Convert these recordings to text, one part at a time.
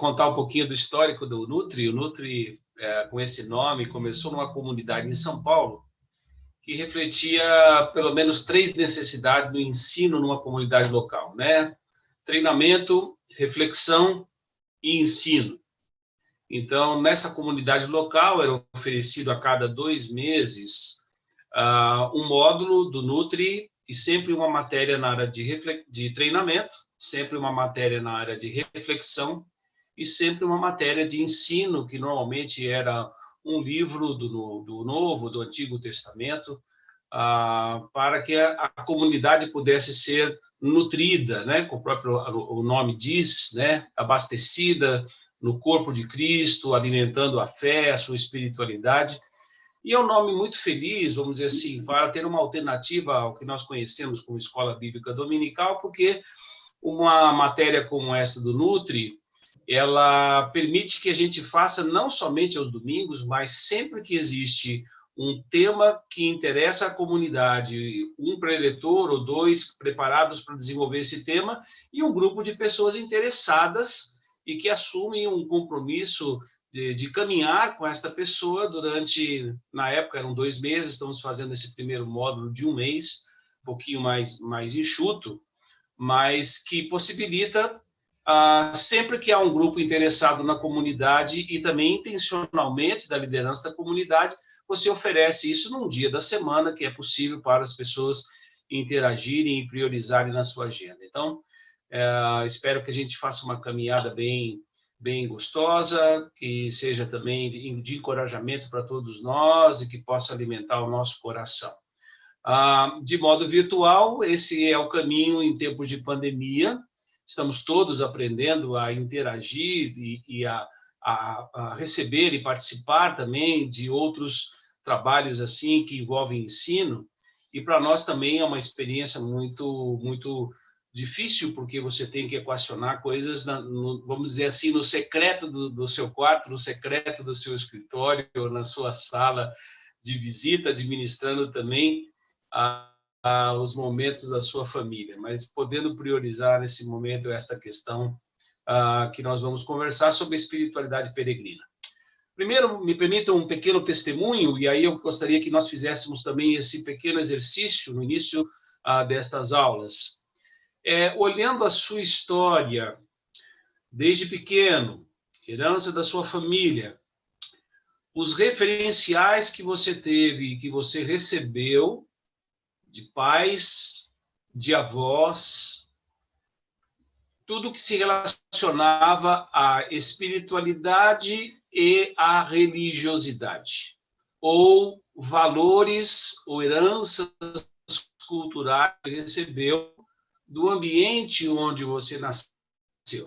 contar um pouquinho do histórico do Nutri. O Nutri, com esse nome, começou numa comunidade em São Paulo que refletia pelo menos 3 necessidades do ensino numa comunidade local, né? Treinamento, reflexão e ensino. Então, nessa comunidade local, era oferecido a cada 2 meses um módulo do Nutri e sempre uma matéria na área de treinamento, sempre uma matéria na área de reflexão e sempre uma matéria de ensino, que normalmente era um livro do Novo, do Antigo Testamento, para que a comunidade pudesse ser nutrida, né, como o nome diz, né, abastecida no corpo de Cristo, alimentando a fé, a sua espiritualidade. E é um nome muito feliz, vamos dizer assim, para ter uma alternativa ao que nós conhecemos como Escola Bíblica Dominical, porque uma matéria como essa do Nutri, ela permite que a gente faça não somente aos domingos, mas sempre que existe um tema que interessa a comunidade, um preletor ou 2 preparados para desenvolver esse tema, e um grupo de pessoas interessadas e que assumem um compromisso de caminhar com esta pessoa durante, na época eram 2 meses, estamos fazendo esse primeiro módulo de 1 mês, um pouquinho mais enxuto, mas que possibilita, sempre que há um grupo interessado na comunidade e também intencionalmente da liderança da comunidade, você oferece isso num dia da semana que é possível para as pessoas interagirem e priorizarem na sua agenda. Então, espero que a gente faça uma caminhada bem gostosa, que seja também de encorajamento para todos nós e que possa alimentar o nosso coração. De modo virtual, esse é o caminho em tempos de pandemia. Estamos todos aprendendo a interagir e a receber e participar também de outros trabalhos assim que envolvem ensino. E para nós também é uma experiência muito difícil, porque você tem que equacionar coisas, vamos dizer assim, no secreto do seu quarto, no secreto do seu escritório, ou na sua sala de visita, administrando também os momentos da sua família, mas podendo priorizar nesse momento esta questão que nós vamos conversar sobre espiritualidade peregrina. Primeiro, me permitam um pequeno testemunho, e aí eu gostaria que nós fizéssemos também esse pequeno exercício no início destas aulas. Olhando a sua história, desde pequeno, herança da sua família, os referenciais que você teve, que você recebeu, de pais, de avós, tudo que se relacionava à espiritualidade e à religiosidade, ou valores ou heranças culturais que recebeu do ambiente onde você nasceu.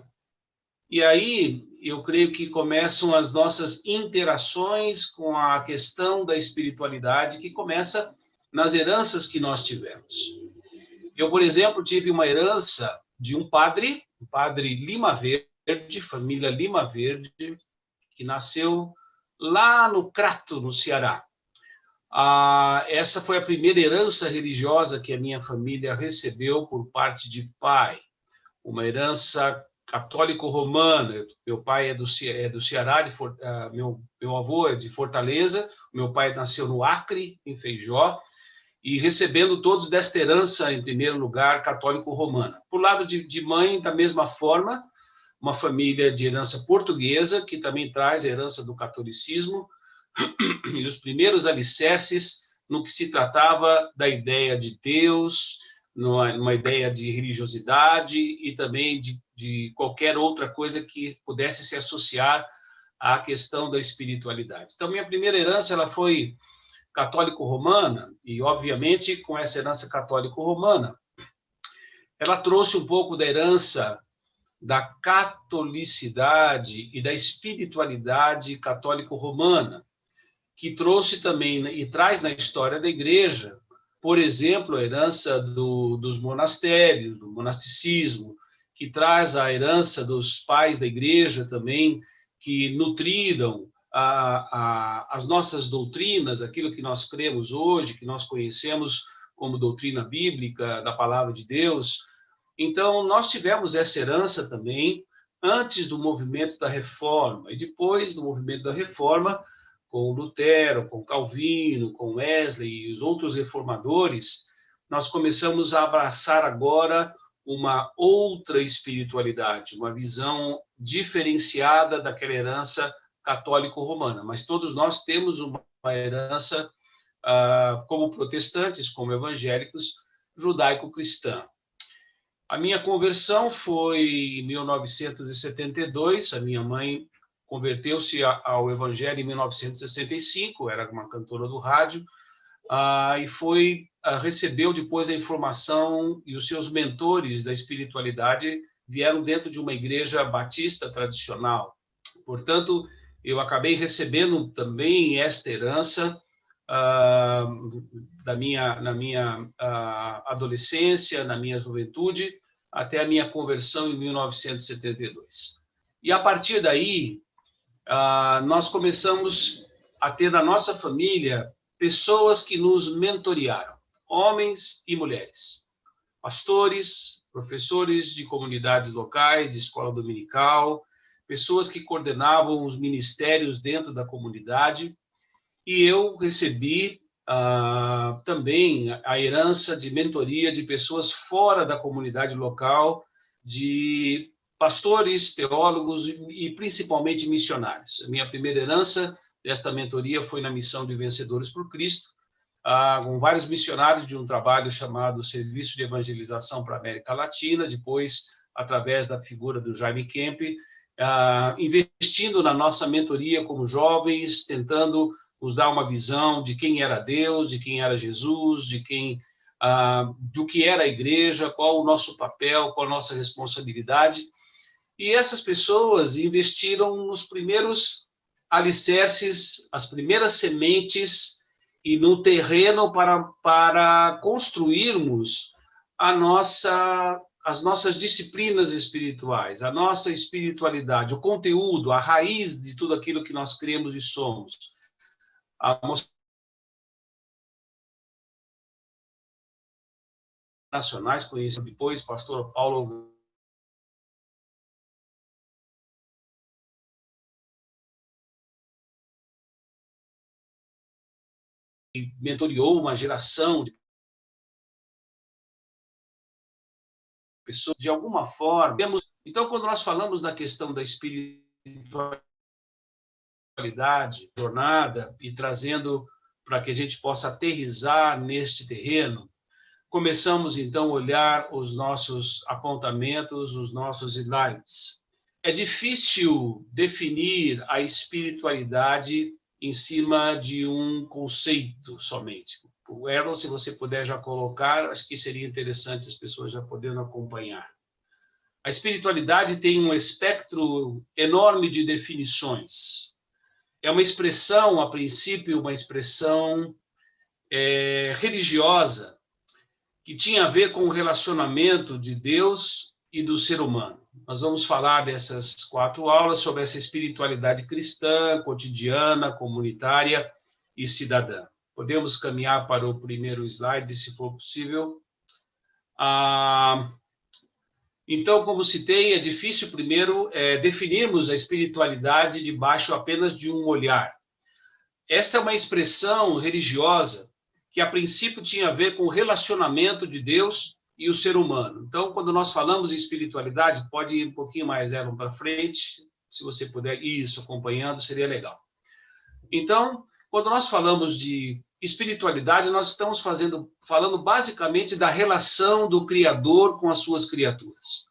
E aí, eu creio que começam as nossas interações com a questão da espiritualidade, que começa nas heranças que nós tivemos. Eu, por exemplo, tive uma herança de um padre Lima Verde, família Lima Verde, que nasceu lá no Crato, no Ceará. Essa foi a primeira herança religiosa que a minha família recebeu por parte de pai, uma herança católico-romana. Meu pai é do Ceará, meu avô é de Fortaleza, meu pai nasceu no Acre, em Feijó, e recebendo todos desta herança, em primeiro lugar, católico-romana. Por lado de mãe, da mesma forma, uma família de herança portuguesa, que também traz a herança do catolicismo, e os primeiros alicerces no que se tratava da ideia de Deus, numa ideia de religiosidade e também de qualquer outra coisa que pudesse se associar à questão da espiritualidade. Então, minha primeira herança ela foi católico-romana, e, obviamente, com essa herança católico-romana, ela trouxe um pouco da herança da catolicidade e da espiritualidade católico-romana, que trouxe também e traz na história da igreja, por exemplo, a herança dos monastérios, do monasticismo, que traz a herança dos pais da igreja também, que nutriram as nossas doutrinas, aquilo que nós cremos hoje, que nós conhecemos como doutrina bíblica da palavra de Deus. Então, nós tivemos essa herança também, antes do movimento da Reforma e depois do movimento da Reforma, com Lutero, com Calvino, com Wesley e os outros reformadores, nós começamos a abraçar agora uma outra espiritualidade, uma visão diferenciada daquela herança católico-romana. Mas todos nós temos uma herança, como protestantes, como evangélicos, judaico-cristã. A minha conversão foi em 1972, a minha mãe converteu-se ao Evangelho em 1965, era uma cantora do rádio, e recebeu depois a informação, e os seus mentores da espiritualidade vieram dentro de uma igreja batista tradicional. Portanto, eu acabei recebendo também esta herança na minha adolescência, na minha juventude, até a minha conversão em 1972. E a partir daí, nós começamos a ter na nossa família pessoas que nos mentorearam, homens e mulheres, pastores, professores de comunidades locais, de escola dominical, pessoas que coordenavam os ministérios dentro da comunidade, e eu recebi também a herança de mentoria de pessoas fora da comunidade local, de pastores, teólogos e principalmente missionários. A minha primeira herança desta mentoria foi na missão de Vencedores por Cristo, com vários missionários de um trabalho chamado Serviço de Evangelização para a América Latina, depois, através da figura do Jaime Kemp, investindo na nossa mentoria como jovens, tentando nos dar uma visão de quem era Deus, de quem era Jesus, do que era a igreja, qual o nosso papel, qual a nossa responsabilidade. E essas pessoas investiram nos primeiros alicerces, as primeiras sementes e no terreno para construirmos as nossas disciplinas espirituais, a nossa espiritualidade, o conteúdo, a raiz de tudo aquilo que nós cremos e somos. Nacionais, conhecido depois, pastor Paulo mentoreou uma geração de pessoas, de alguma forma. Então, quando nós falamos da questão da espiritualidade, jornada, e trazendo para que a gente possa aterrissar neste terreno, começamos, então, a olhar os nossos apontamentos, os nossos slides. É difícil definir a espiritualidade em cima de um conceito somente. O Errol, se você puder já colocar, acho que seria interessante as pessoas já podendo acompanhar. A espiritualidade tem um espectro enorme de definições. É uma expressão, a princípio, uma expressão religiosa, que tinha a ver com o relacionamento de Deus e do ser humano. Nós vamos falar dessas 4 aulas sobre essa espiritualidade cristã, cotidiana, comunitária e cidadã. Podemos caminhar para o primeiro slide, se for possível. Então, como citei, é difícil, primeiro, definirmos a espiritualidade debaixo apenas de um olhar. Esta é uma expressão religiosa que, a princípio, tinha a ver com o relacionamento de Deus e o ser humano. Então, quando nós falamos em espiritualidade, pode ir um pouquinho mais para frente, se você puder ir isso acompanhando, seria legal. Então, quando nós falamos de espiritualidade, nós estamos falando basicamente da relação do Criador com as suas criaturas,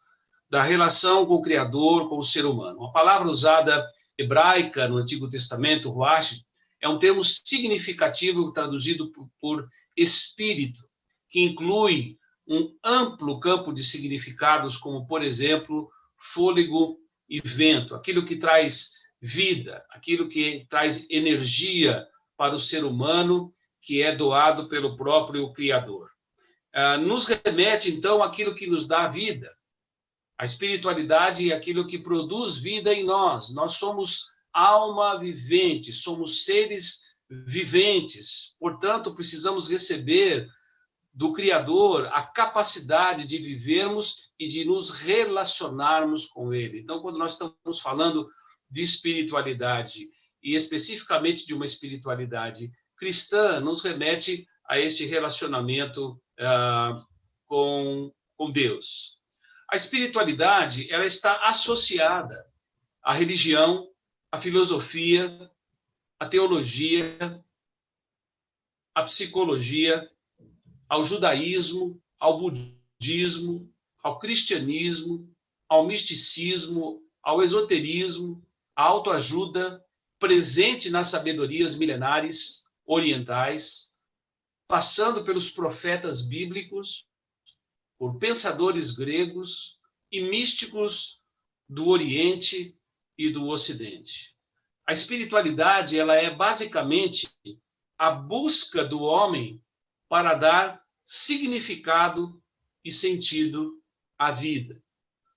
da relação com o Criador, com o ser humano. Uma palavra usada hebraica no Antigo Testamento, ruach, é um termo significativo traduzido por espírito, que inclui um amplo campo de significados, como, por exemplo, fôlego e vento, aquilo que traz vida, aquilo que traz energia para o ser humano, que é doado pelo próprio Criador. Nos remete, então, àquilo que nos dá vida. A espiritualidade é aquilo que produz vida em nós. Nós somos alma vivente, somos seres viventes. Portanto, precisamos receber do Criador a capacidade de vivermos e de nos relacionarmos com Ele. Então, quando nós estamos falando de espiritualidade, e especificamente de uma espiritualidade cristã, nos remete a este relacionamento com Deus. A espiritualidade, ela está associada à religião, à filosofia, à teologia, à psicologia, ao judaísmo, ao budismo, ao cristianismo, ao misticismo, ao esoterismo, à autoajuda, presente nas sabedorias milenares orientais, passando pelos profetas bíblicos, por pensadores gregos e místicos do Oriente e do Ocidente. A espiritualidade, ela é basicamente a busca do homem para dar significado e sentido à vida.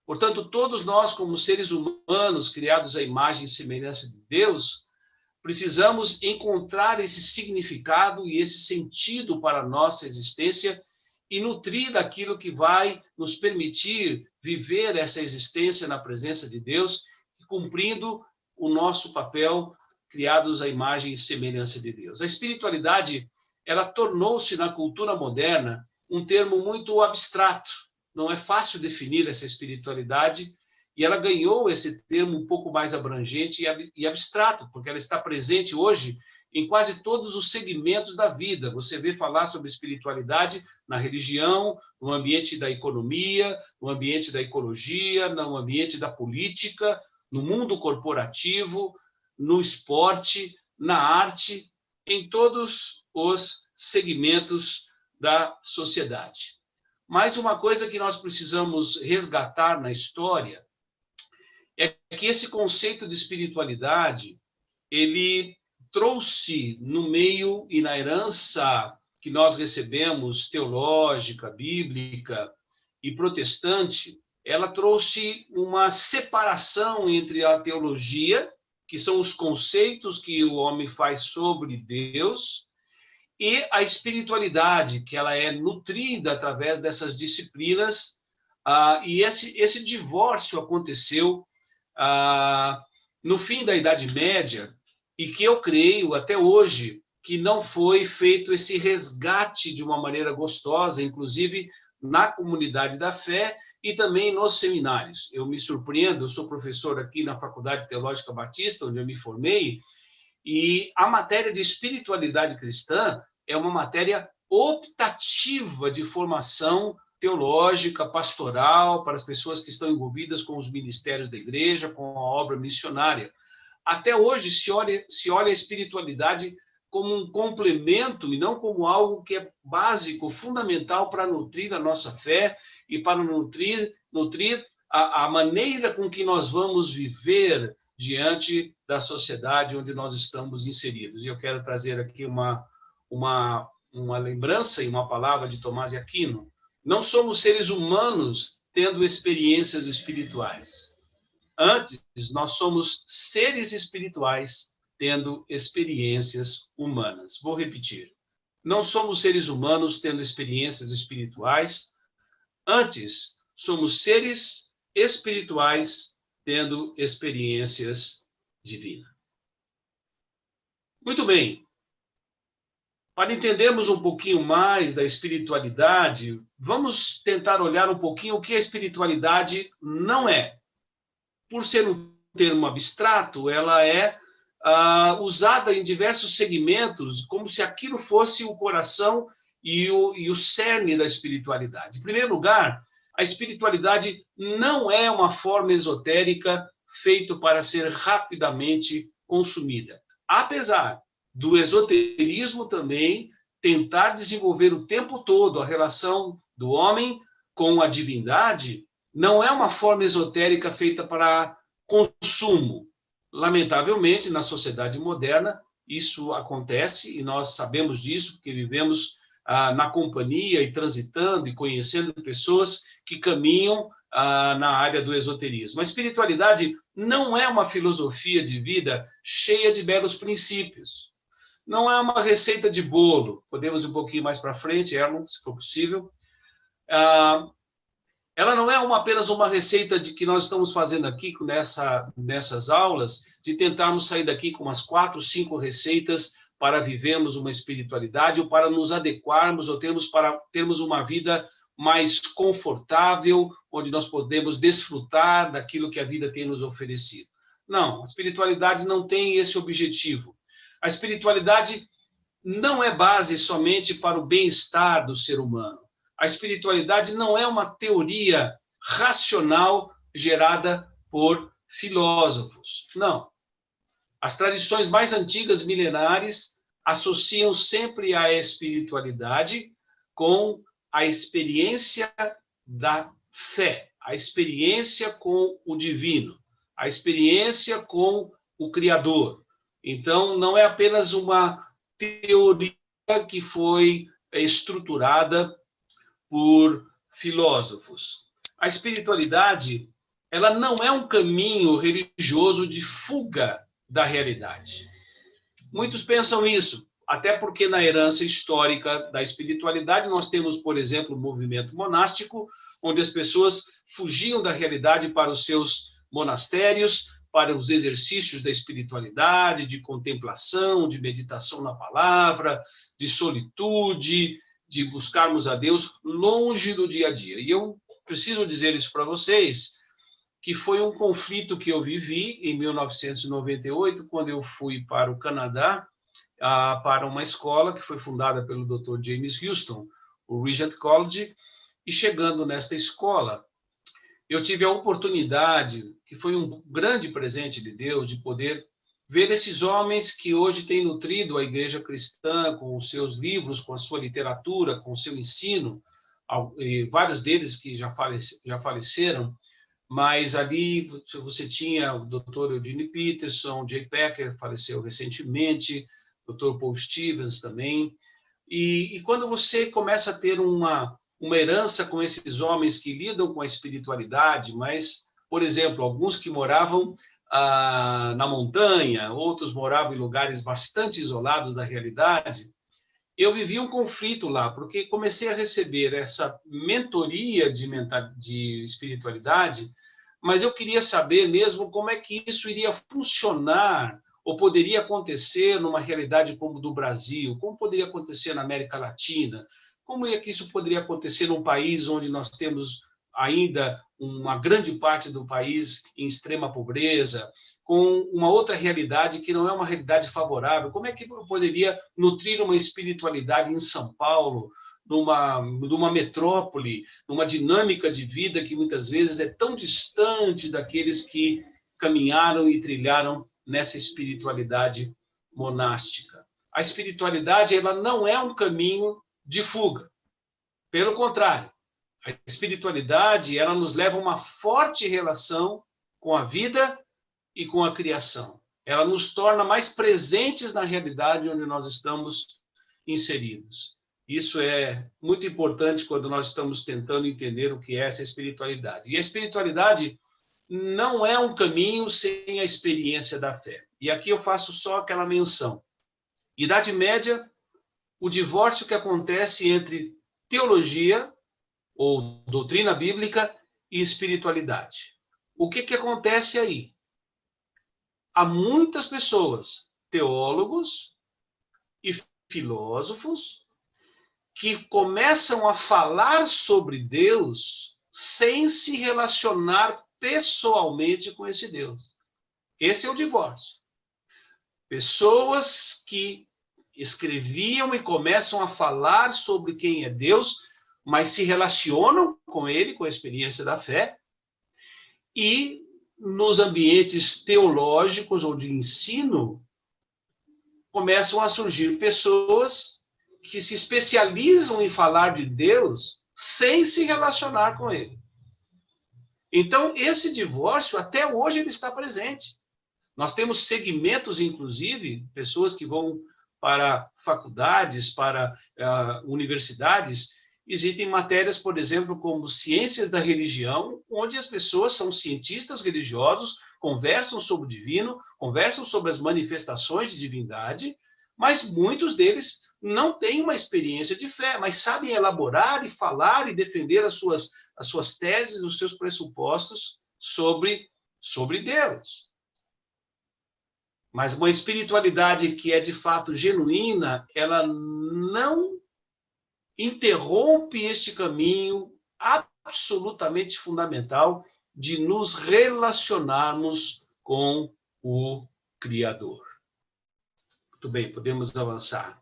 Portanto, todos nós, como seres humanos criados à imagem e semelhança de Deus, precisamos encontrar esse significado e esse sentido para a nossa existência e nutrir daquilo que vai nos permitir viver essa existência na presença de Deus, cumprindo o nosso papel criados à imagem e semelhança de Deus. A espiritualidade, ela tornou-se na cultura moderna um termo muito abstrato. Não é fácil definir essa espiritualidade e ela ganhou esse termo um pouco mais abrangente e abstrato, porque ela está presente hoje em quase todos os segmentos da vida. Você vê falar sobre espiritualidade na religião, no ambiente da economia, no ambiente da ecologia, no ambiente da política, no mundo corporativo, no esporte, na arte, em todos os segmentos da sociedade. Mas uma coisa que nós precisamos resgatar na história é que esse conceito de espiritualidade, ele trouxe no meio e na herança que nós recebemos, teológica, bíblica e protestante, ela trouxe uma separação entre a teologia, que são os conceitos que o homem faz sobre Deus, e a espiritualidade, que ela é nutrida através dessas disciplinas, e esse divórcio aconteceu no fim da Idade Média, e que eu creio até hoje que não foi feito esse resgate de uma maneira gostosa, inclusive na comunidade da fé e também nos seminários. Eu me surpreendo, eu sou professor aqui na Faculdade Teológica Batista, onde eu me formei, e a matéria de espiritualidade cristã é uma matéria optativa de formação teológica, pastoral, para as pessoas que estão envolvidas com os ministérios da igreja, com a obra missionária. Até hoje se olha a espiritualidade como um complemento e não como algo que é básico, fundamental para nutrir a nossa fé e para nutrir a maneira com que nós vamos viver diante da sociedade onde nós estamos inseridos. E eu quero trazer aqui uma lembrança e uma palavra de Tomás de Aquino. Não somos seres humanos tendo experiências espirituais. Antes, nós somos seres espirituais tendo experiências humanas. Vou repetir. Não somos seres humanos tendo experiências espirituais. Antes, somos seres espirituais tendo experiências divinas. Muito bem. Para entendermos um pouquinho mais da espiritualidade, vamos tentar olhar um pouquinho o que a espiritualidade não é. Por ser um termo abstrato, ela é usada em diversos segmentos, como se aquilo fosse o coração e o cerne da espiritualidade. Em primeiro lugar, a espiritualidade não é uma forma esotérica feita para ser rapidamente consumida. Apesar do esoterismo também tentar desenvolver o tempo todo a relação do homem com a divindade, não é uma forma esotérica feita para consumo. Lamentavelmente, na sociedade moderna, isso acontece, e nós sabemos disso, porque vivemos na companhia e transitando e conhecendo pessoas que caminham na área do esoterismo. A espiritualidade não é uma filosofia de vida cheia de belos princípios. Não é uma receita de bolo. Podemos ir um pouquinho mais para frente, Erlon, se for possível. Ela não é apenas uma receita de que nós estamos fazendo aqui nessas aulas, de tentarmos sair daqui com umas 4, 5 receitas para vivermos uma espiritualidade ou para nos adequarmos ou para termos uma vida mais confortável, onde nós podemos desfrutar daquilo que a vida tem nos oferecido. Não, a espiritualidade não tem esse objetivo. A espiritualidade não é base somente para o bem-estar do ser humano. A espiritualidade não é uma teoria racional gerada por filósofos. Não. As tradições mais antigas, milenares, associam sempre a espiritualidade com a experiência da fé, a experiência com o divino, a experiência com o Criador. Então, não é apenas uma teoria que foi estruturada por filósofos. A espiritualidade, ela não é um caminho religioso de fuga da realidade. Muitos pensam isso, até porque na herança histórica da espiritualidade nós temos, por exemplo, o movimento monástico, onde as pessoas fugiam da realidade para os seus monastérios, para os exercícios da espiritualidade, de contemplação, de meditação na palavra, de solitude, de buscarmos a Deus longe do dia a dia. E eu preciso dizer isso para vocês, que foi um conflito que eu vivi em 1998, quando eu fui para o Canadá, para uma escola que foi fundada pelo Dr. James Houston, o Regent College, e chegando nesta escola, eu tive a oportunidade, que foi um grande presente de Deus, de poder ver esses homens que hoje têm nutrido a igreja cristã com os seus livros, com a sua literatura, com o seu ensino, vários deles que já faleceram, mas ali você tinha o Dr. Eugene Peterson, Jay Packer, faleceu recentemente, Dr. Paul Stevens também, e quando você começa a ter uma herança com esses homens que lidam com a espiritualidade, mas, por exemplo, alguns que moravam na montanha, outros moravam em lugares bastante isolados da realidade, eu vivi um conflito lá, porque comecei a receber essa mentoria de espiritualidade, mas eu queria saber mesmo como é que isso iria funcionar ou poderia acontecer numa realidade como do Brasil, como poderia acontecer na América Latina, como é que isso poderia acontecer num país onde nós temos ainda uma grande parte do país em extrema pobreza, com uma outra realidade que não é uma realidade favorável. Como é que eu poderia nutrir uma espiritualidade em São Paulo, numa metrópole, numa dinâmica de vida que muitas vezes é tão distante daqueles que caminharam e trilharam nessa espiritualidade monástica? A espiritualidade, ela não é um caminho de fuga. Pelo contrário, a espiritualidade, ela nos leva a uma forte relação com a vida e com a criação. Ela nos torna mais presentes na realidade onde nós estamos inseridos. Isso é muito importante quando nós estamos tentando entender o que é essa espiritualidade. E a espiritualidade não é um caminho sem a experiência da fé. E aqui eu faço só aquela menção. Idade Média, o divórcio que acontece entre teologia ou doutrina bíblica e espiritualidade. O que acontece aí? Há muitas pessoas, teólogos e filósofos, que começam a falar sobre Deus sem se relacionar pessoalmente com esse Deus. Esse é o divórcio. Pessoas que escreviam e começam a falar sobre quem é Deus, mas se relacionam com ele, com a experiência da fé, e nos ambientes teológicos ou de ensino, começam a surgir pessoas que se especializam em falar de Deus sem se relacionar com ele. Então, esse divórcio, até hoje, ele está presente. Nós temos segmentos, inclusive, pessoas que vão para faculdades, para universidades. Existem matérias, por exemplo, como ciências da religião, onde as pessoas são cientistas religiosos, conversam sobre o divino, conversam sobre as manifestações de divindade, Mas muitos deles não têm uma experiência de fé, mas sabem elaborar e falar e defender as suas teses, os seus pressupostos sobre Deus. Mas uma espiritualidade que é de fato genuína, ela não interrompe este caminho absolutamente fundamental de nos relacionarmos com o Criador. Muito bem, podemos avançar.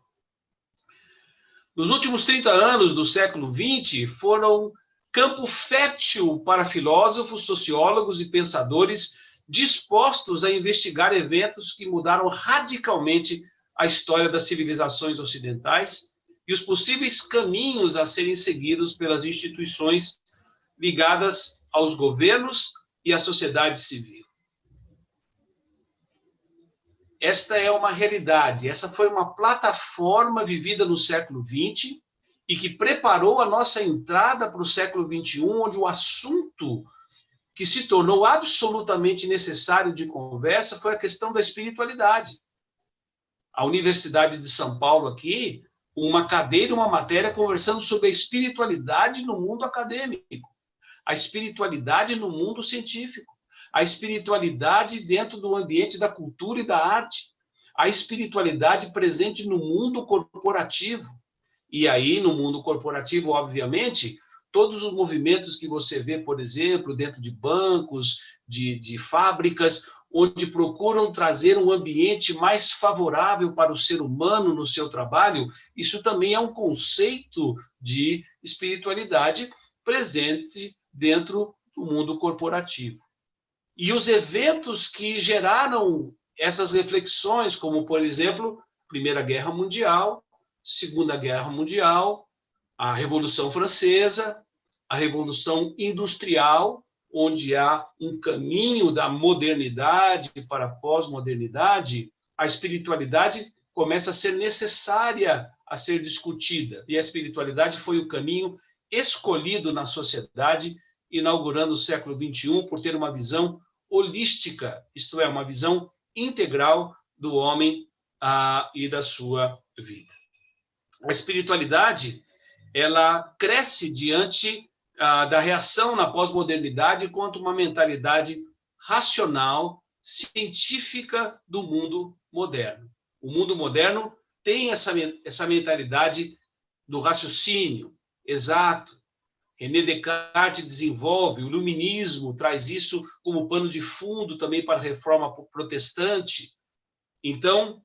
Nos últimos 30 anos do século XX, foram campo fértil para filósofos, sociólogos e pensadores dispostos a investigar eventos que mudaram radicalmente a história das civilizações ocidentais e os possíveis caminhos a serem seguidos pelas instituições ligadas aos governos e à sociedade civil. Esta é uma realidade, essa foi uma plataforma vivida no século XX e que preparou a nossa entrada para o século XXI, onde o assunto que se tornou absolutamente necessário de conversa foi a questão da espiritualidade. A Universidade de São Paulo aqui, uma cadeira, uma matéria conversando sobre a espiritualidade no mundo acadêmico, a espiritualidade no mundo científico, a espiritualidade dentro do ambiente da cultura e da arte, a espiritualidade presente no mundo corporativo. E aí, no mundo corporativo, obviamente, todos os movimentos que você vê, por exemplo, dentro de bancos, de fábricas, onde procuram trazer um ambiente mais favorável para o ser humano no seu trabalho, isso também é um conceito de espiritualidade presente dentro do mundo corporativo. E os eventos que geraram essas reflexões, como, por exemplo, Primeira Guerra Mundial, Segunda Guerra Mundial, a Revolução Francesa, a Revolução Industrial, onde há um caminho da modernidade para a pós-modernidade, a espiritualidade começa a ser necessária a ser discutida. E a espiritualidade foi o caminho escolhido na sociedade, inaugurando o século XXI por ter uma visão holística, isto é, uma visão integral do homem e da sua vida. A espiritualidade, ela cresce diante da reação na pós-modernidade contra uma mentalidade racional, científica do mundo moderno. O mundo moderno tem essa mentalidade do raciocínio exato. René Descartes desenvolve, o iluminismo traz isso como pano de fundo também para a reforma protestante. Então,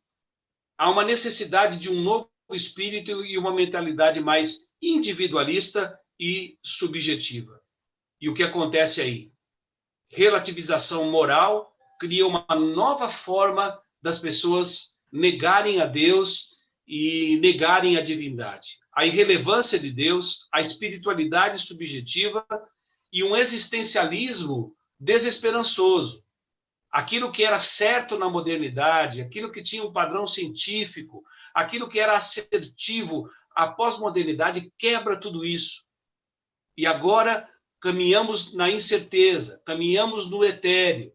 há uma necessidade de um novo espírito e uma mentalidade mais individualista e subjetiva. E o que acontece aí? Relativização moral cria uma nova forma das pessoas negarem a Deus e negarem a divindade. A irrelevância de Deus, a espiritualidade subjetiva e um existencialismo desesperançoso. Aquilo que era certo na modernidade, aquilo que tinha um padrão científico, aquilo que era assertivo, a pós-modernidade quebra tudo isso. E agora caminhamos na incerteza, caminhamos no etéreo,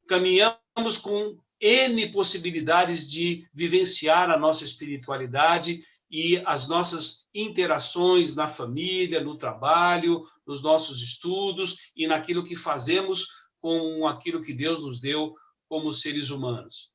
caminhamos com N possibilidades de vivenciar a nossa espiritualidade e as nossas interações na família, no trabalho, nos nossos estudos e naquilo que fazemos com aquilo que Deus nos deu como seres humanos.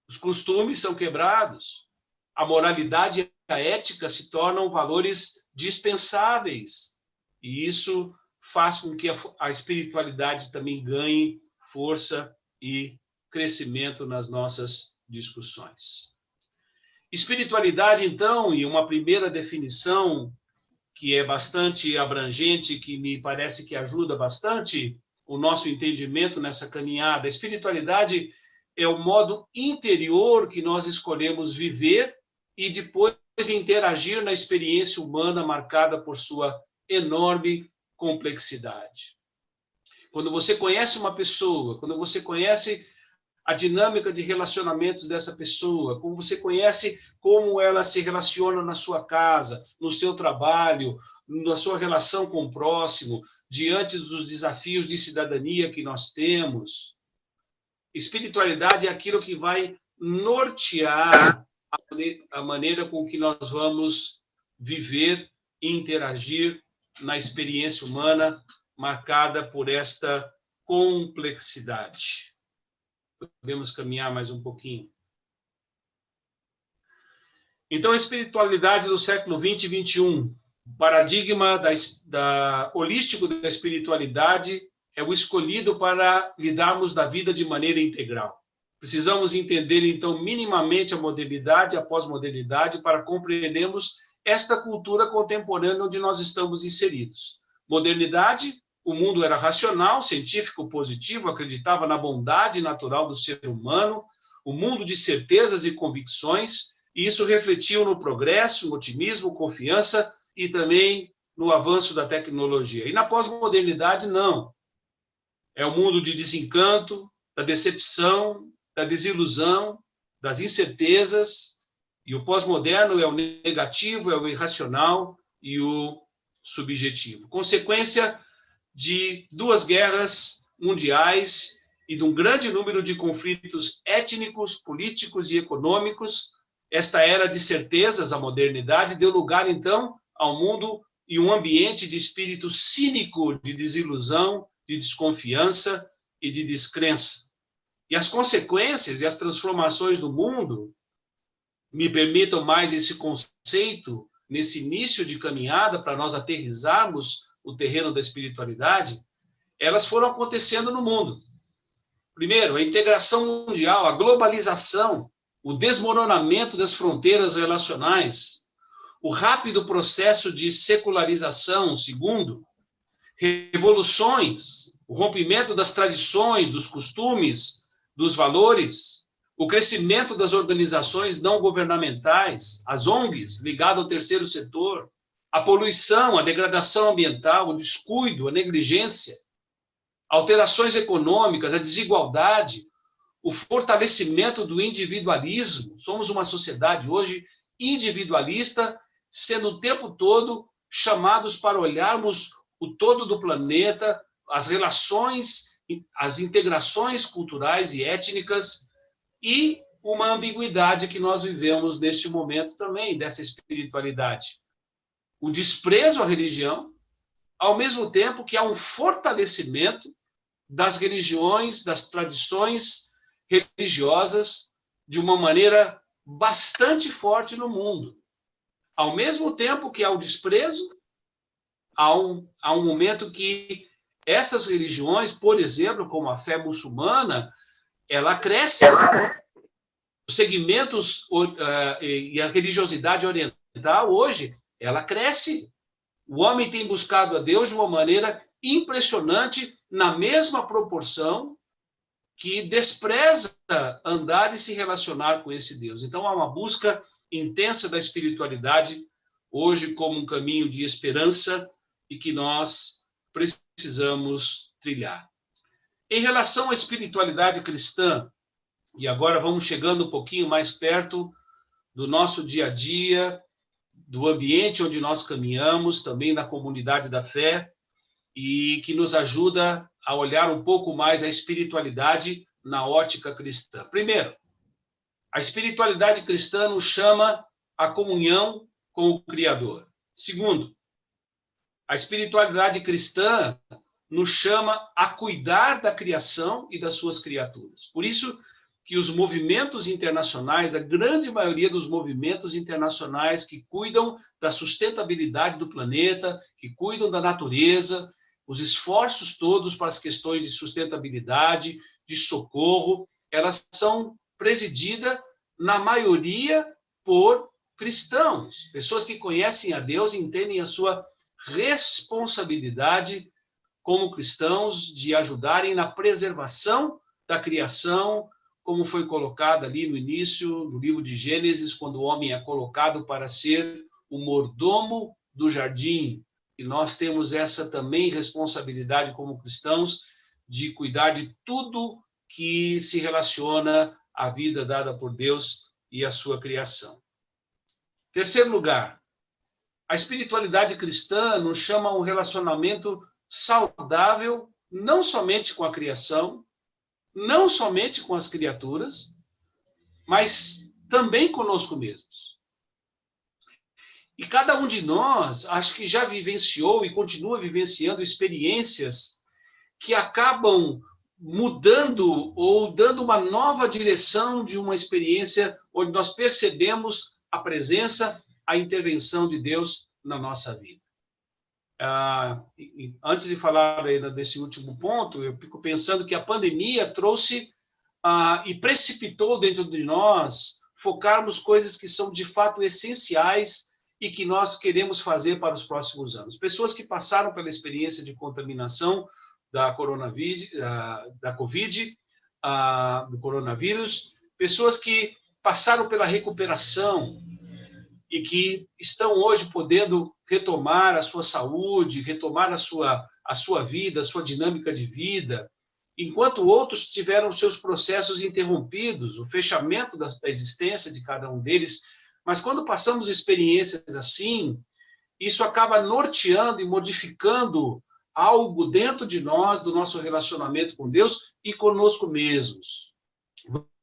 Os costumes são quebrados, a moralidade e a ética se tornam valores dispensáveis, e isso faz com que a espiritualidade também ganhe força e crescimento nas nossas discussões. Espiritualidade, então, e uma primeira definição que é bastante abrangente, que me parece que ajuda bastante o nosso entendimento nessa caminhada. A espiritualidade é o modo interior que nós escolhemos viver e depois interagir na experiência humana marcada por sua enorme complexidade. Quando você conhece uma pessoa, quando você conhece a dinâmica de relacionamentos dessa pessoa, como você conhece como ela se relaciona na sua casa, no seu trabalho, na sua relação com o próximo, diante dos desafios de cidadania que nós temos. Espiritualidade é aquilo que vai nortear a maneira com que nós vamos viver e interagir na experiência humana marcada por esta complexidade. Podemos caminhar mais um pouquinho. Então, a espiritualidade do século 20 e 21, o paradigma holístico da espiritualidade é o escolhido para lidarmos da vida de maneira integral. Precisamos entender, então, minimamente a modernidade e a pós-modernidade para compreendermos esta cultura contemporânea onde nós estamos inseridos. Modernidade, o mundo era racional, científico, positivo, acreditava na bondade natural do ser humano, o mundo de certezas e convicções, e isso refletiu no progresso, no otimismo, confiança e também no avanço da tecnologia. E na pós-modernidade, não. É o mundo de desencanto, da decepção, da desilusão, das incertezas, e o pós-moderno é o negativo, é o irracional e o subjetivo. Consequência de 2 guerras mundiais e de um grande número de conflitos étnicos, políticos e econômicos, esta era de certezas, a modernidade, deu lugar, então, ao mundo e um ambiente de espírito cínico, de desilusão, de desconfiança e de descrença. E as consequências e as transformações do mundo, me permitam mais esse conceito, nesse início de caminhada, para nós aterrissarmos o terreno da espiritualidade, elas foram acontecendo no mundo. Primeiro, a integração mundial, a globalização, o desmoronamento das fronteiras relacionais, o rápido processo de secularização. Segundo, revoluções, o rompimento das tradições, dos costumes, dos valores, o crescimento das organizações não governamentais, as ONGs, ligadas ao terceiro setor, a poluição, a degradação ambiental, o descuido, a negligência, alterações econômicas, a desigualdade, o fortalecimento do individualismo. Somos uma sociedade hoje individualista, sendo o tempo todo chamados para olharmos o todo do planeta, as relações, as integrações culturais e étnicas, e uma ambiguidade que nós vivemos neste momento também, dessa espiritualidade. O desprezo à religião, ao mesmo tempo que há um fortalecimento das religiões, das tradições religiosas, de uma maneira bastante forte no mundo. Ao mesmo tempo que há o desprezo, há um momento que essas religiões, por exemplo, como a fé muçulmana, ela cresce. Os segmentos e a religiosidade oriental, hoje, ela cresce. O homem tem buscado a Deus de uma maneira impressionante, na mesma proporção que despreza andar e se relacionar com esse Deus. Então, há uma busca intensa da espiritualidade, hoje, como um caminho de esperança e que nós precisamos trilhar. Em relação à espiritualidade cristã, e agora vamos chegando um pouquinho mais perto do nosso dia a dia, do ambiente onde nós caminhamos, também na comunidade da fé, e que nos ajuda a olhar um pouco mais a espiritualidade na ótica cristã. Primeiro, a espiritualidade cristã nos chama à comunhão com o Criador. Segundo, a espiritualidade cristã nos chama a cuidar da criação e das suas criaturas. Por isso que os movimentos internacionais, a grande maioria dos movimentos internacionais que cuidam da sustentabilidade do planeta, que cuidam da natureza, os esforços todos para as questões de sustentabilidade, de socorro, elas são presididas, na maioria, por cristãos, pessoas que conhecem a Deus e entendem a sua responsabilidade como cristãos de ajudarem na preservação da criação, como foi colocado ali no início, no livro de Gênesis, quando o homem é colocado para ser o mordomo do jardim. E nós temos essa também responsabilidade como cristãos de cuidar de tudo que se relaciona à vida dada por Deus e à sua criação. Terceiro lugar, a espiritualidade cristã nos chama a um relacionamento saudável, não somente com a criação, não somente com as criaturas, mas também conosco mesmos. E cada um de nós, acho que já vivenciou e continua vivenciando experiências que acabam mudando ou dando uma nova direção de uma experiência onde nós percebemos a presença, a intervenção de Deus na nossa vida. Antes de falar desse último ponto, eu fico pensando que a pandemia trouxe e precipitou dentro de nós focarmos coisas que são de fato essenciais e que nós queremos fazer para os próximos anos. Pessoas que passaram pela experiência de contaminação da Covid, do coronavírus, pessoas que passaram pela recuperação e que estão hoje podendo retomar a sua saúde, retomar a sua vida, a sua dinâmica de vida, enquanto outros tiveram seus processos interrompidos, o fechamento da existência de cada um deles. Mas quando passamos experiências assim, isso acaba norteando e modificando algo dentro de nós, do nosso relacionamento com Deus e conosco mesmos.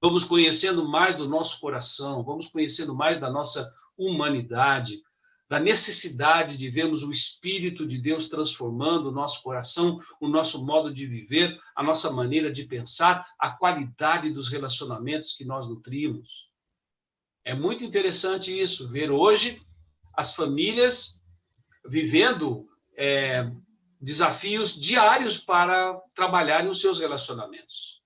Vamos conhecendo mais do nosso coração, vamos conhecendo mais da nossa humanidade, da necessidade de vermos o Espírito de Deus transformando o nosso coração, o nosso modo de viver, a nossa maneira de pensar, a qualidade dos relacionamentos que nós nutrimos. É muito interessante isso, ver hoje as famílias vivendo desafios diários para trabalharem os seus relacionamentos.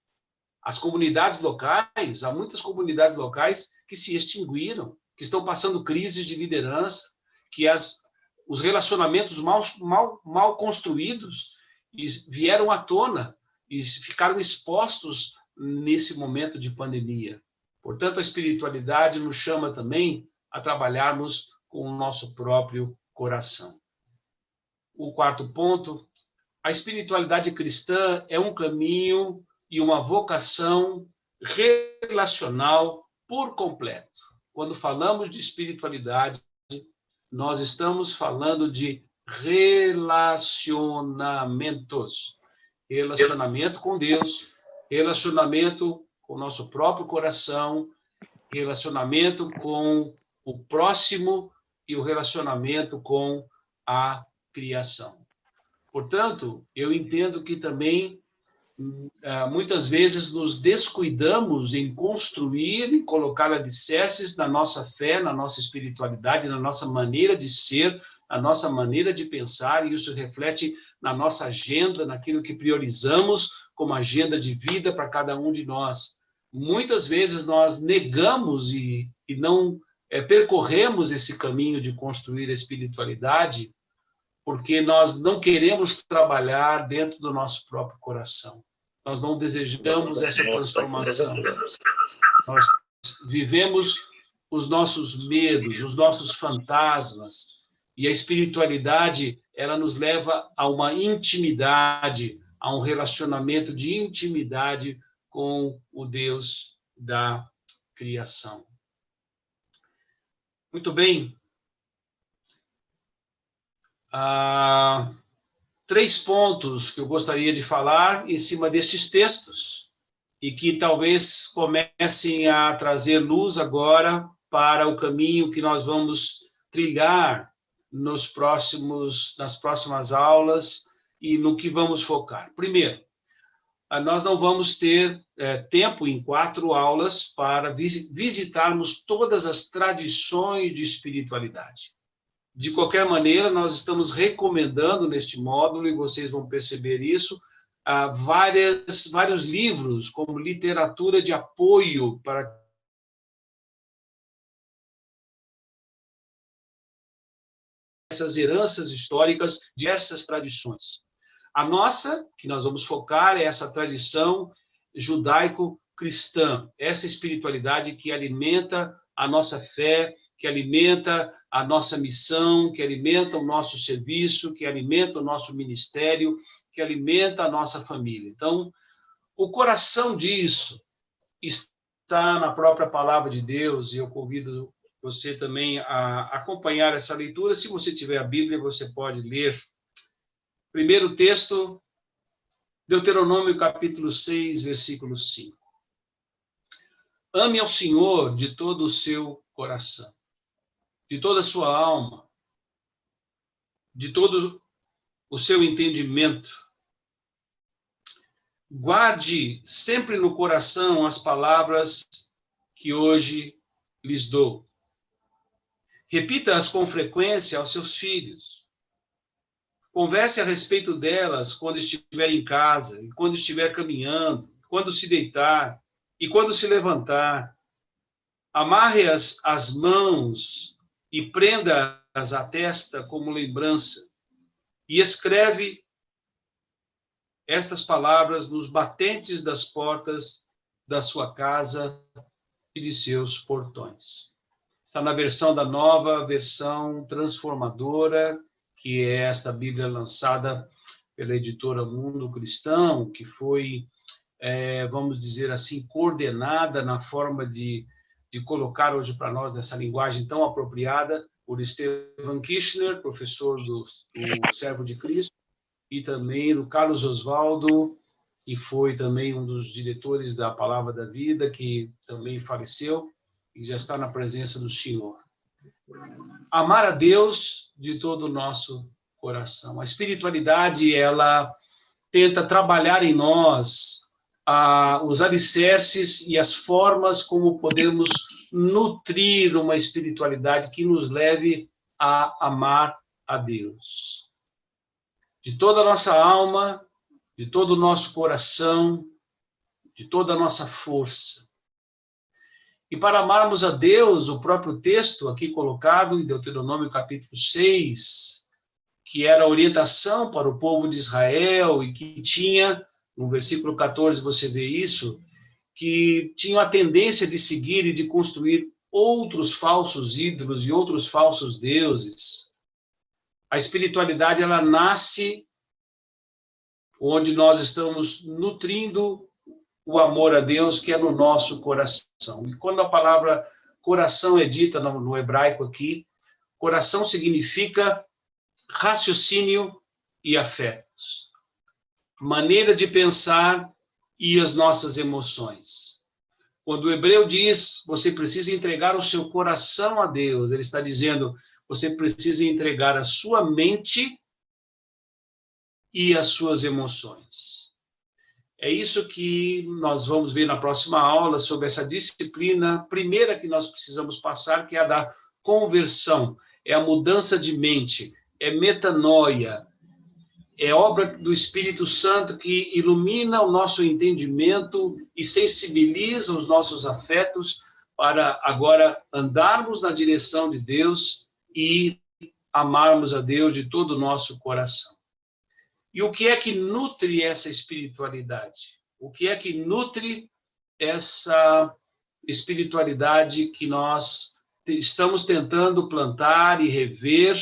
As comunidades locais, há muitas comunidades locais que se extinguiram, que estão passando crises de liderança, que os relacionamentos mal construídos vieram à tona e ficaram expostos nesse momento de pandemia. Portanto, a espiritualidade nos chama também a trabalharmos com o nosso próprio coração. O quarto ponto, a espiritualidade cristã é um caminho e uma vocação relacional por completo. Quando falamos de espiritualidade, nós estamos falando de relacionamentos. Relacionamento com Deus, relacionamento com o nosso próprio coração, relacionamento com o próximo e o relacionamento com a criação. Portanto, eu entendo que também muitas vezes nos descuidamos em construir e colocar alicerces na nossa fé, na nossa espiritualidade, na nossa maneira de ser, na nossa maneira de pensar, e isso reflete na nossa agenda, naquilo que priorizamos como agenda de vida para cada um de nós. Muitas vezes nós negamos e não percorremos esse caminho de construir a espiritualidade porque nós não queremos trabalhar dentro do nosso próprio coração. Nós não desejamos essa transformação. Nós vivemos os nossos medos, os nossos fantasmas, e a espiritualidade, ela nos leva a uma intimidade, a um relacionamento de intimidade com o Deus da criação. Muito bem. 3 pontos que eu gostaria de falar em cima destes textos e que talvez comecem a trazer luz agora para o caminho que nós vamos trilhar nas próximas aulas e no que vamos focar. Primeiro, nós não vamos ter tempo em 4 aulas para visitarmos todas as tradições de espiritualidade. De qualquer maneira, nós estamos recomendando neste módulo, e vocês vão perceber isso, vários livros como literatura de apoio para essas heranças históricas, diversas tradições. A nossa, que nós vamos focar, é essa tradição judaico-cristã, essa espiritualidade que alimenta a nossa fé, que alimenta a nossa missão, que alimenta o nosso serviço, que alimenta o nosso ministério, que alimenta a nossa família. Então, o coração disso está na própria palavra de Deus, e eu convido você também a acompanhar essa leitura. Se você tiver a Bíblia, você pode ler. Primeiro texto, Deuteronômio capítulo 6, versículo 5. Ame ao Senhor de todo o seu coração, de toda a sua alma, de todo o seu entendimento. Guarde sempre no coração as palavras que hoje lhes dou. Repita-as com frequência aos seus filhos. Converse a respeito delas quando estiver em casa, e quando estiver caminhando, quando se deitar e quando se levantar. Amarre-as às mãos e prenda-as à testa como lembrança. E escreve estas palavras nos batentes das portas da sua casa e de seus portões. Está na versão da nova versão transformadora, que é esta Bíblia lançada pela editora Mundo Cristão, que foi, vamos dizer assim, coordenada na forma de colocar hoje para nós nessa linguagem tão apropriada por Stephen Kirchner, professor do Servo de Cristo, e também do Carlos Oswaldo, que foi também um dos diretores da Palavra da Vida, que também faleceu e já está na presença do Senhor. Amar a Deus de todo o nosso coração. A espiritualidade, ela tenta trabalhar em nós os alicerces e as formas como podemos nutrir uma espiritualidade que nos leve a amar a Deus. De toda a nossa alma, de todo o nosso coração, de toda a nossa força. E para amarmos a Deus, o próprio texto aqui colocado em Deuteronômio capítulo 6, que era a orientação para o povo de Israel e que tinha, no versículo 14 você vê isso, que tinham a tendência de seguir e de construir outros falsos ídolos e outros falsos deuses. A espiritualidade, ela nasce onde nós estamos nutrindo o amor a Deus, que é no nosso coração. E quando a palavra coração é dita no hebraico aqui, coração significa raciocínio e afetos, maneira de pensar e as nossas emoções. Quando o hebreu diz, você precisa entregar o seu coração a Deus, ele está dizendo, você precisa entregar a sua mente e as suas emoções. É isso que nós vamos ver na próxima aula, sobre essa disciplina primeira que nós precisamos passar, que é a da conversão, é a mudança de mente, é metanoia, é obra do Espírito Santo que ilumina o nosso entendimento e sensibiliza os nossos afetos para agora andarmos na direção de Deus e amarmos a Deus de todo o nosso coração. E o que é que nutre essa espiritualidade? O que é que nutre essa espiritualidade que nós estamos tentando plantar e rever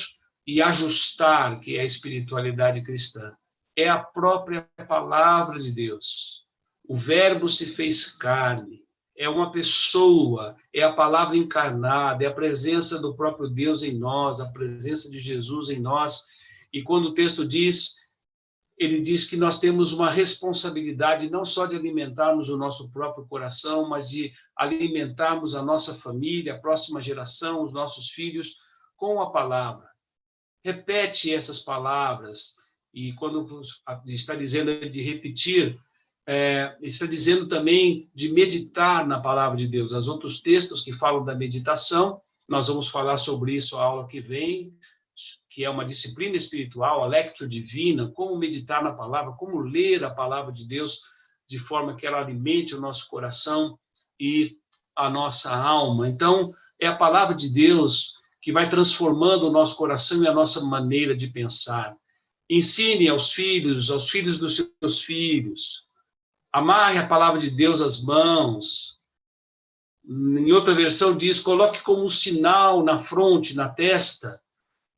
e ajustar, que é a espiritualidade cristã? É a própria palavra de Deus. O Verbo se fez carne, é uma pessoa, é a palavra encarnada, é a presença do próprio Deus em nós, a presença de Jesus em nós. E quando o texto diz, ele diz que nós temos uma responsabilidade não só de alimentarmos o nosso próprio coração, mas de alimentarmos a nossa família, a próxima geração, os nossos filhos, com a palavra. Repete essas palavras, e quando está dizendo de repetir, está dizendo também de meditar na palavra de Deus. Os outros textos que falam da meditação, nós vamos falar sobre isso na aula que vem, que é uma disciplina espiritual, a Lectio Divina, como meditar na palavra, como ler a palavra de Deus de forma que ela alimente o nosso coração e a nossa alma. Então, é a palavra de Deus que vai transformando o nosso coração e a nossa maneira de pensar. Ensine aos filhos dos seus filhos. Amarre a palavra de Deus às mãos. Em outra versão diz, coloque como um sinal na fronte, na testa,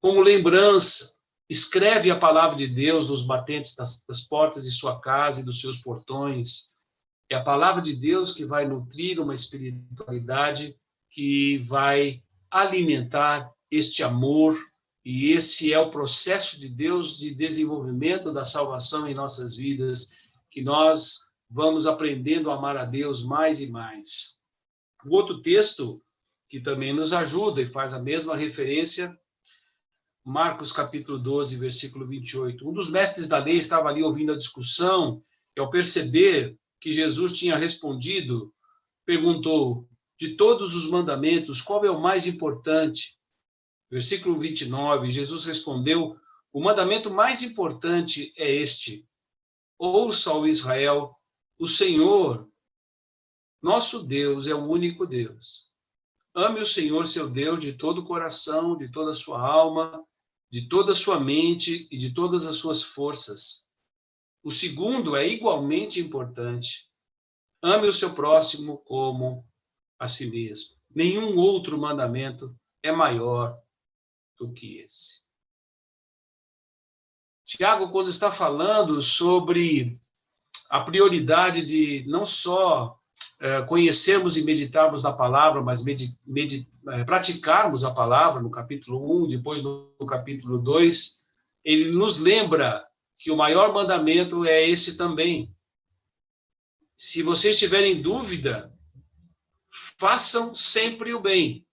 como lembrança. Escreve a palavra de Deus nos batentes das portas de sua casa e dos seus portões. É a palavra de Deus que vai nutrir uma espiritualidade que vai alimentar este amor, e esse é o processo de Deus de desenvolvimento da salvação em nossas vidas, que nós vamos aprendendo a amar a Deus mais e mais. O outro texto que também nos ajuda e faz a mesma referência, Marcos capítulo 12, versículo 28. Um dos mestres da lei estava ali ouvindo a discussão e, ao perceber que Jesus tinha respondido, perguntou: de todos os mandamentos, qual é o mais importante? Versículo 29, Jesus respondeu: o mandamento mais importante é este: ouça, ó Israel, o Senhor, nosso Deus, é o único Deus. Ame o Senhor, seu Deus, de todo o coração, de toda a sua alma, de toda a sua mente e de todas as suas forças. O segundo é igualmente importante. Ame o seu próximo como a si mesmo. Nenhum outro mandamento é maior do que esse. Tiago, quando está falando sobre a prioridade de não só conhecermos e meditarmos na palavra, mas praticarmos a palavra, no capítulo 1, depois no capítulo 2, ele nos lembra que o maior mandamento é esse também. Se vocês tiverem dúvida, façam sempre o bem.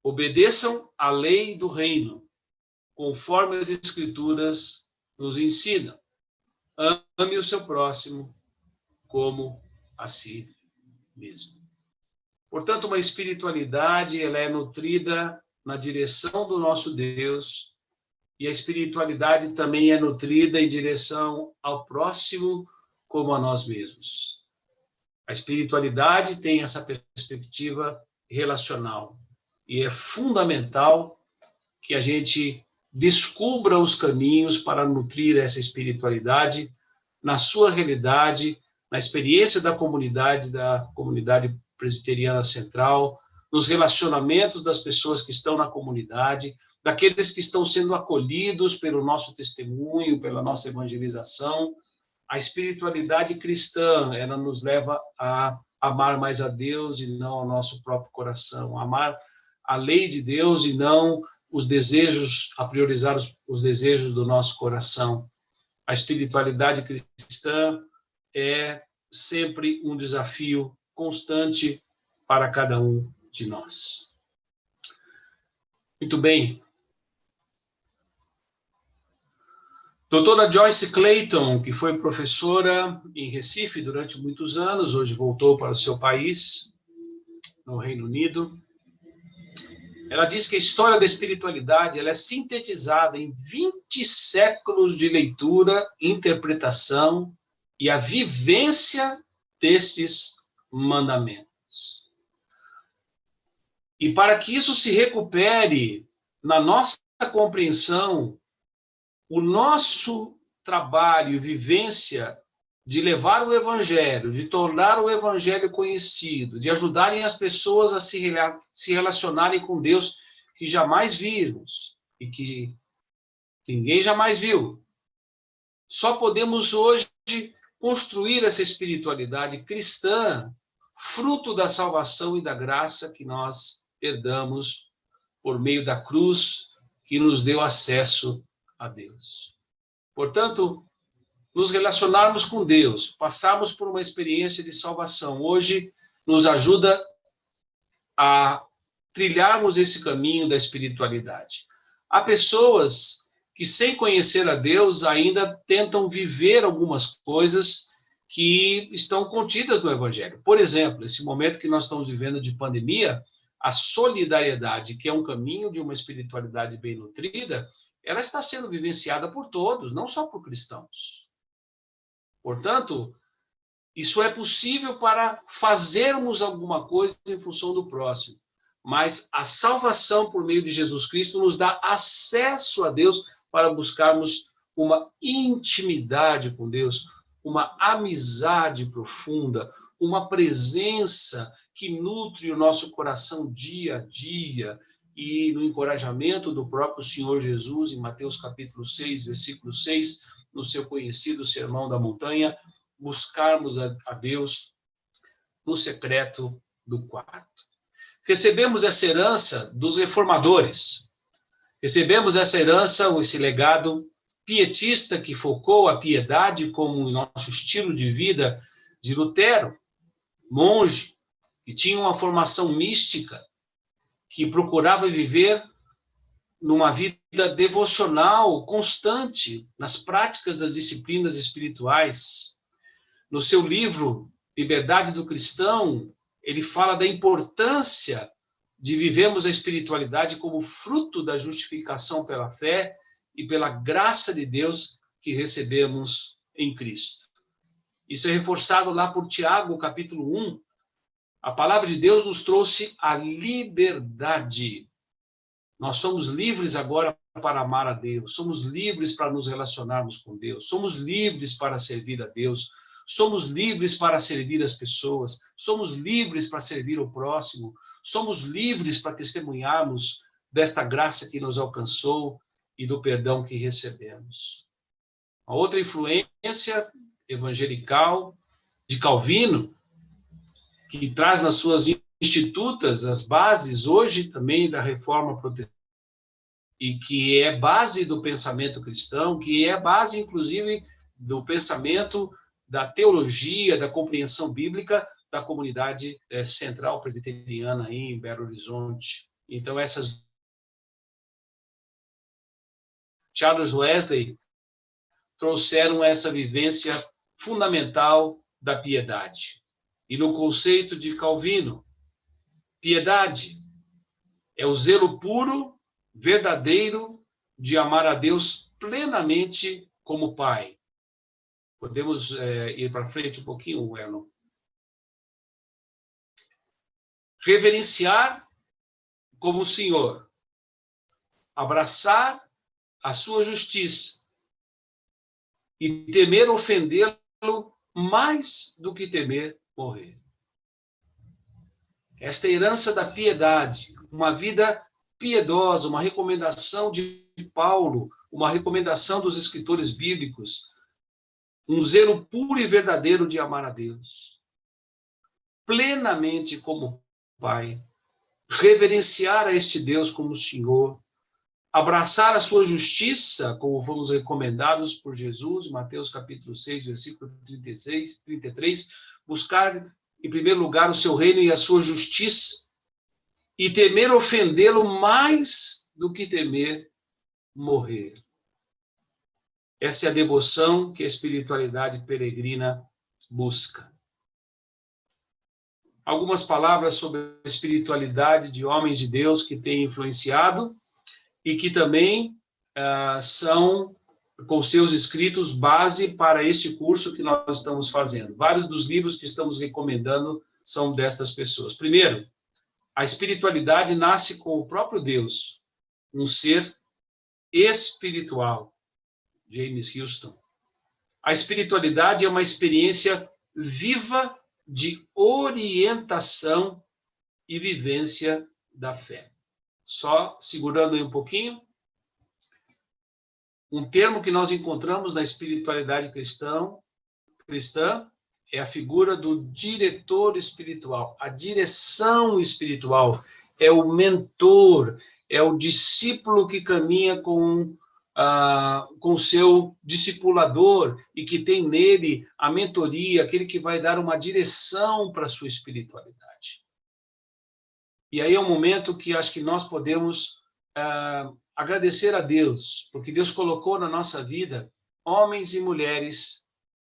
Obedeçam à lei do reino, conforme as Escrituras nos ensinam. Ame o seu próximo como a si mesmo. Portanto, uma espiritualidade, ela é nutrida na direção do nosso Deus, e a espiritualidade também é nutrida em direção ao próximo como a nós mesmos. A espiritualidade tem essa perspectiva relacional, e é fundamental que a gente descubra os caminhos para nutrir essa espiritualidade na sua realidade, na experiência da comunidade presbiteriana central, nos relacionamentos das pessoas que estão na comunidade, daqueles que estão sendo acolhidos pelo nosso testemunho, pela nossa evangelização. A espiritualidade cristã, ela nos leva a amar mais a Deus e não ao nosso próprio coração, amar a lei de Deus e não os desejos, a priorizar os desejos do nosso coração. A espiritualidade cristã é sempre um desafio constante para cada um de nós. Muito bem. Doutora Joyce Clayton, que foi professora em Recife durante muitos anos, hoje voltou para o seu país, no Reino Unido. Ela diz que a história da espiritualidade ela é sintetizada em 20 séculos de leitura, interpretação e a vivência destes mandamentos. E para que isso se recupere na nossa compreensão, o nosso trabalho e vivência de levar o evangelho, de tornar o evangelho conhecido, de ajudarem as pessoas a se relacionarem com Deus que jamais vimos e que ninguém jamais viu. Só podemos hoje construir essa espiritualidade cristã, fruto da salvação e da graça que nós herdamos por meio da cruz que nos deu acesso a Deus. Portanto, nos relacionarmos com Deus, passarmos por uma experiência de salvação, hoje nos ajuda a trilharmos esse caminho da espiritualidade. Há pessoas que, sem conhecer a Deus, ainda tentam viver algumas coisas que estão contidas no Evangelho. Por exemplo, esse momento que nós estamos vivendo de pandemia, a solidariedade, que é um caminho de uma espiritualidade bem nutrida, ela está sendo vivenciada por todos, não só por cristãos. Portanto, isso é possível para fazermos alguma coisa em função do próximo. Mas a salvação por meio de Jesus Cristo nos dá acesso a Deus para buscarmos uma intimidade com Deus, uma amizade profunda, uma presença que nutre o nosso coração dia a dia, e no encorajamento do próprio Senhor Jesus, em Mateus capítulo 6, versículo 6, no seu conhecido Sermão da Montanha, buscarmos a Deus no secreto do quarto. Recebemos essa herança dos reformadores. Recebemos essa herança, esse legado pietista que focou a piedade como nosso estilo de vida de Lutero, monge, que tinha uma formação mística, que procurava viver numa vida devocional constante, nas práticas das disciplinas espirituais. No seu livro Liberdade do Cristão, ele fala da importância de vivermos a espiritualidade como fruto da justificação pela fé e pela graça de Deus que recebemos em Cristo. Isso é reforçado lá por Tiago, capítulo 1. A palavra de Deus nos trouxe a liberdade. Nós somos livres agora para amar a Deus, somos livres para nos relacionarmos com Deus, somos livres para servir a Deus, somos livres para servir as pessoas, somos livres para servir o próximo, somos livres para testemunharmos desta graça que nos alcançou e do perdão que recebemos. A outra influência evangelical de Calvino, que traz nas suas institutas as bases hoje também da reforma protestante, e que é base do pensamento cristão, que é base, inclusive, do pensamento da teologia, da compreensão bíblica da comunidade central presbiteriana aí em Belo Horizonte. Então, Charles Wesley trouxeram essa vivência fundamental da piedade. E no conceito de Calvino, piedade é o zelo puro, verdadeiro, de amar a Deus plenamente como Pai. Podemos ir para frente um pouquinho, Erlon? Reverenciar como o Senhor. Abraçar a sua justiça. E temer ofendê-lo mais do que temer morrer. Esta herança da piedade, uma vida piedosa, uma recomendação de Paulo, uma recomendação dos escritores bíblicos, um zelo puro e verdadeiro de amar a Deus, plenamente como Pai, reverenciar a este Deus como Senhor, abraçar a sua justiça, como fomos recomendados por Jesus, Mateus capítulo 6, versículo 36, 33, buscar em primeiro lugar o seu reino e a sua justiça, e temer ofendê-lo mais do que temer morrer. Essa é a devoção que a espiritualidade peregrina busca. Algumas palavras sobre a espiritualidade de homens de Deus que têm influenciado e que também são, com seus escritos, base para este curso que nós estamos fazendo. Vários dos livros que estamos recomendando são destas pessoas. Primeiro, a espiritualidade nasce com o próprio Deus, um ser espiritual. James Houston. A espiritualidade é uma experiência viva de orientação e vivência da fé. Só segurando aí um pouquinho. Um termo que nós encontramos na espiritualidade cristã é a figura do diretor espiritual, a direção espiritual, é o mentor, é o discípulo que caminha com o seu discipulador e que tem nele a mentoria, aquele que vai dar uma direção para a sua espiritualidade. E aí é um momento que acho que nós podemos agradecer a Deus, porque Deus colocou na nossa vida homens e mulheres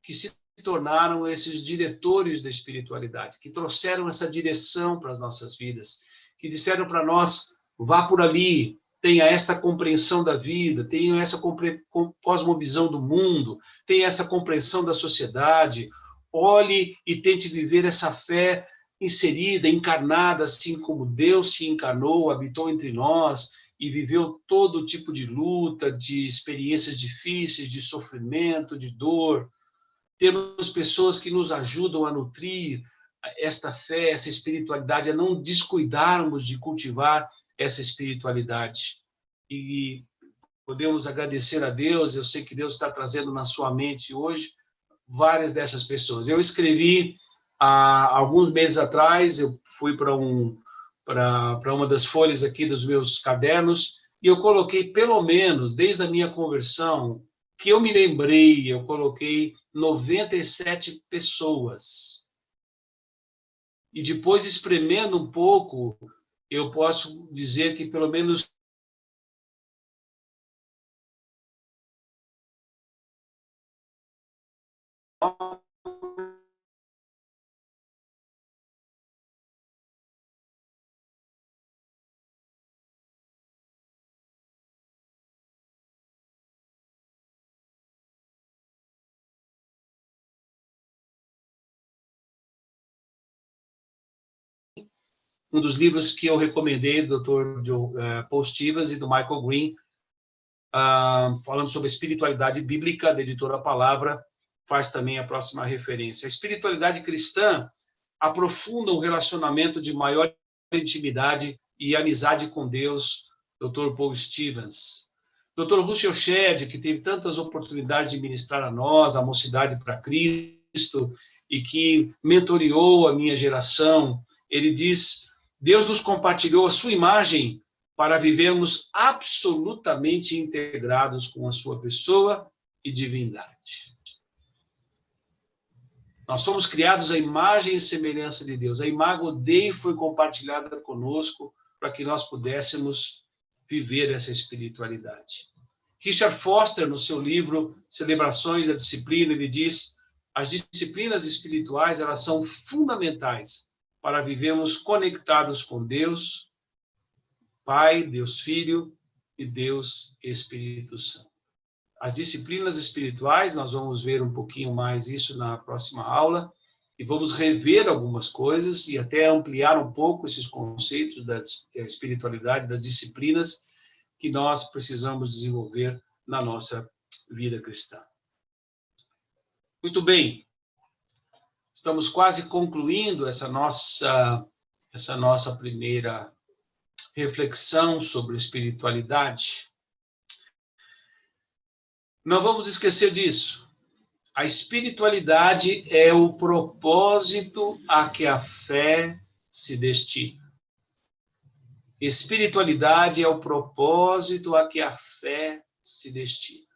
que se tornaram esses diretores da espiritualidade, que trouxeram essa direção para as nossas vidas, que disseram para nós, vá por ali, tenha esta compreensão da vida, tenha essa cosmovisão do mundo, tenha essa compreensão da sociedade, olhe e tente viver essa fé inserida, encarnada, assim como Deus se encarnou, habitou entre nós e viveu todo tipo de luta, de experiências difíceis, de sofrimento, de dor. Temos pessoas que nos ajudam a nutrir esta fé, essa espiritualidade, a não descuidarmos de cultivar essa espiritualidade. E podemos agradecer a Deus, eu sei que Deus está trazendo na sua mente hoje várias dessas pessoas. Eu escrevi há alguns meses atrás, eu fui para uma das folhas aqui dos meus cadernos, e eu coloquei pelo menos, desde a minha conversão, que eu me lembrei, eu coloquei 97 pessoas e depois, espremendo um pouco, eu posso dizer que pelo menos um dos livros que eu recomendei, do Dr. Paul Stevens e do Michael Green, falando sobre a espiritualidade bíblica, da editora Palavra, faz também a próxima referência. A espiritualidade cristã aprofunda um relacionamento de maior intimidade e amizade com Deus, Dr. Paul Stevens. Dr. Russell Shedd, que teve tantas oportunidades de ministrar a nós, a Mocidade para Cristo, e que mentoreou a minha geração, ele diz: Deus nos compartilhou a sua imagem para vivermos absolutamente integrados com a sua pessoa e divindade. Nós somos criados à imagem e semelhança de Deus. A Imago Dei foi compartilhada conosco para que nós pudéssemos viver essa espiritualidade. Richard Foster, no seu livro Celebrações da Disciplina, ele diz: as disciplinas espirituais, elas são fundamentais para vivermos conectados com Deus, Pai, Deus Filho e Deus Espírito Santo. As disciplinas espirituais, nós vamos ver um pouquinho mais isso na próxima aula, e vamos rever algumas coisas e até ampliar um pouco esses conceitos da espiritualidade, das disciplinas que nós precisamos desenvolver na nossa vida cristã. Muito bem, estamos quase concluindo essa nossa primeira reflexão sobre espiritualidade. Não vamos esquecer disso. A espiritualidade é o propósito a que a fé se destina. Espiritualidade é o propósito a que a fé se destina.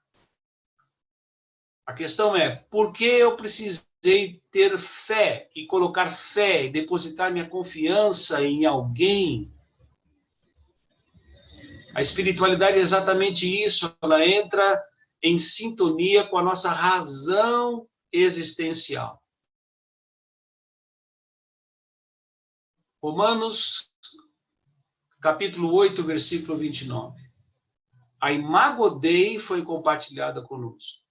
A questão é, por que eu precisei ter fé e colocar fé e depositar minha confiança em alguém? A espiritualidade é exatamente isso, ela entra em sintonia com a nossa razão existencial. Romanos, capítulo 8, versículo 29. A Imago Dei foi compartilhada conosco.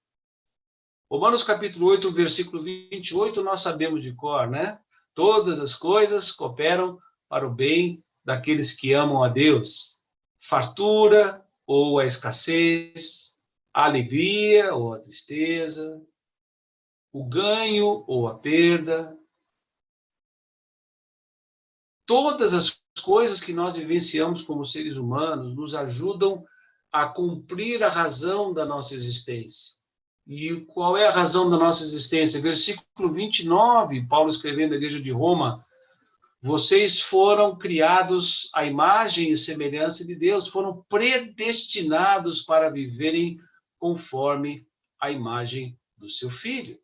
Romanos, capítulo 8, versículo 28, nós sabemos de cor, né? Todas as coisas cooperam para o bem daqueles que amam a Deus. Fartura ou a escassez, a alegria ou a tristeza, o ganho ou a perda. Todas as coisas que nós vivenciamos como seres humanos nos ajudam a cumprir a razão da nossa existência. E qual é a razão da nossa existência? Versículo 29, Paulo escrevendo à igreja de Roma: vocês foram criados à imagem e semelhança de Deus, foram predestinados para viverem conforme a imagem do seu Filho.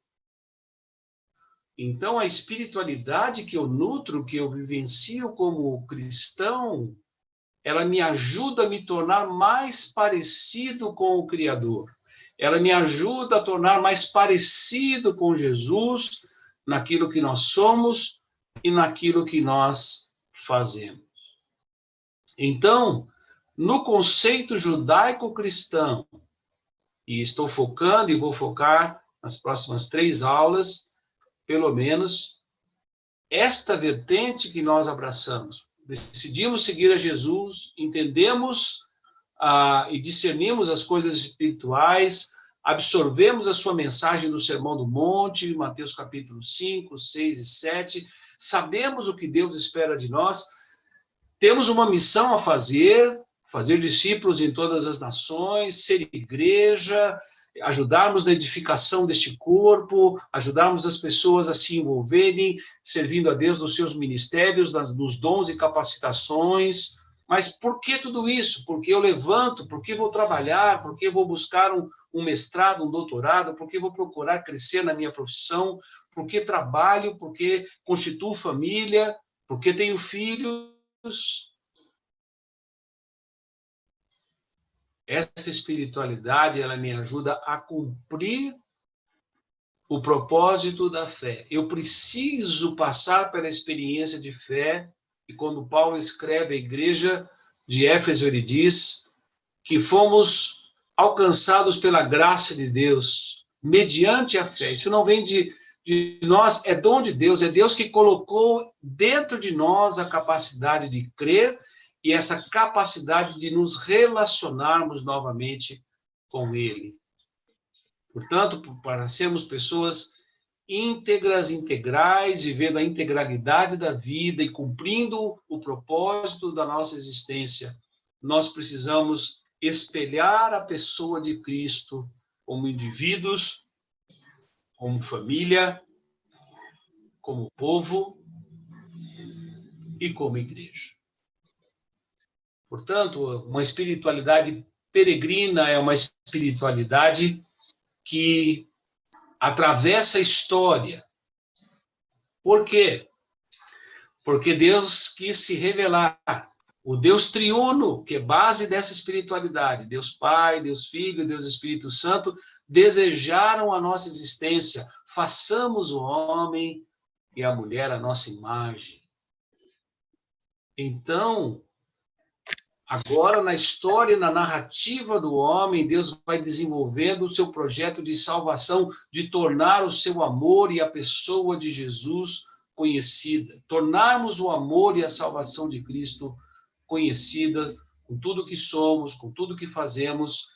Então, a espiritualidade que eu nutro, que eu vivencio como cristão, ela me ajuda a me tornar mais parecido com o Criador. Ela me ajuda a tornar mais parecido com Jesus naquilo que nós somos e naquilo que nós fazemos. Então, no conceito judaico-cristão, e estou focando e vou focar nas próximas 3 aulas, pelo menos, esta vertente que nós abraçamos. Decidimos seguir a Jesus, entendemos e discernimos as coisas espirituais, absorvemos a sua mensagem do Sermão do Monte, Mateus capítulo 5, 6 e 7, sabemos o que Deus espera de nós, temos uma missão a fazer discípulos em todas as nações, ser igreja, ajudarmos na edificação deste corpo, ajudarmos as pessoas a se envolverem, servindo a Deus nos seus ministérios, nos dons e capacitações. Mas por que tudo isso? Por que eu levanto? Por que vou trabalhar? Por que vou buscar um mestrado, um doutorado? Por que vou procurar crescer na minha profissão? porque trabalho, porque constituo família, porque tenho filhos. Essa espiritualidade, ela me ajuda a cumprir o propósito da fé. Eu preciso passar pela experiência de fé, e quando Paulo escreve à igreja de Éfeso, ele diz que fomos alcançados pela graça de Deus, mediante a fé. Isso não vem de nós, é dom de Deus, é Deus que colocou dentro de nós a capacidade de crer e essa capacidade de nos relacionarmos novamente com Ele. Portanto, para sermos pessoas íntegras, integrais, vivendo a integralidade da vida e cumprindo o propósito da nossa existência, nós precisamos espelhar a pessoa de Cristo como indivíduos, como família, como povo e como igreja. Portanto, uma espiritualidade peregrina é uma espiritualidade que atravessa a história. Por quê? Porque Deus quis se revelar. O Deus triuno, que é base dessa espiritualidade, Deus Pai, Deus Filho, Deus Espírito Santo, desejaram a nossa existência. Façamos o homem e a mulher a nossa imagem. Então, agora, na história, na narrativa do homem, Deus vai desenvolvendo o seu projeto de salvação, de tornar o seu amor e a pessoa de Jesus conhecida. Tornarmos o amor e a salvação de Cristo conhecida, com tudo que somos, com tudo que fazemos,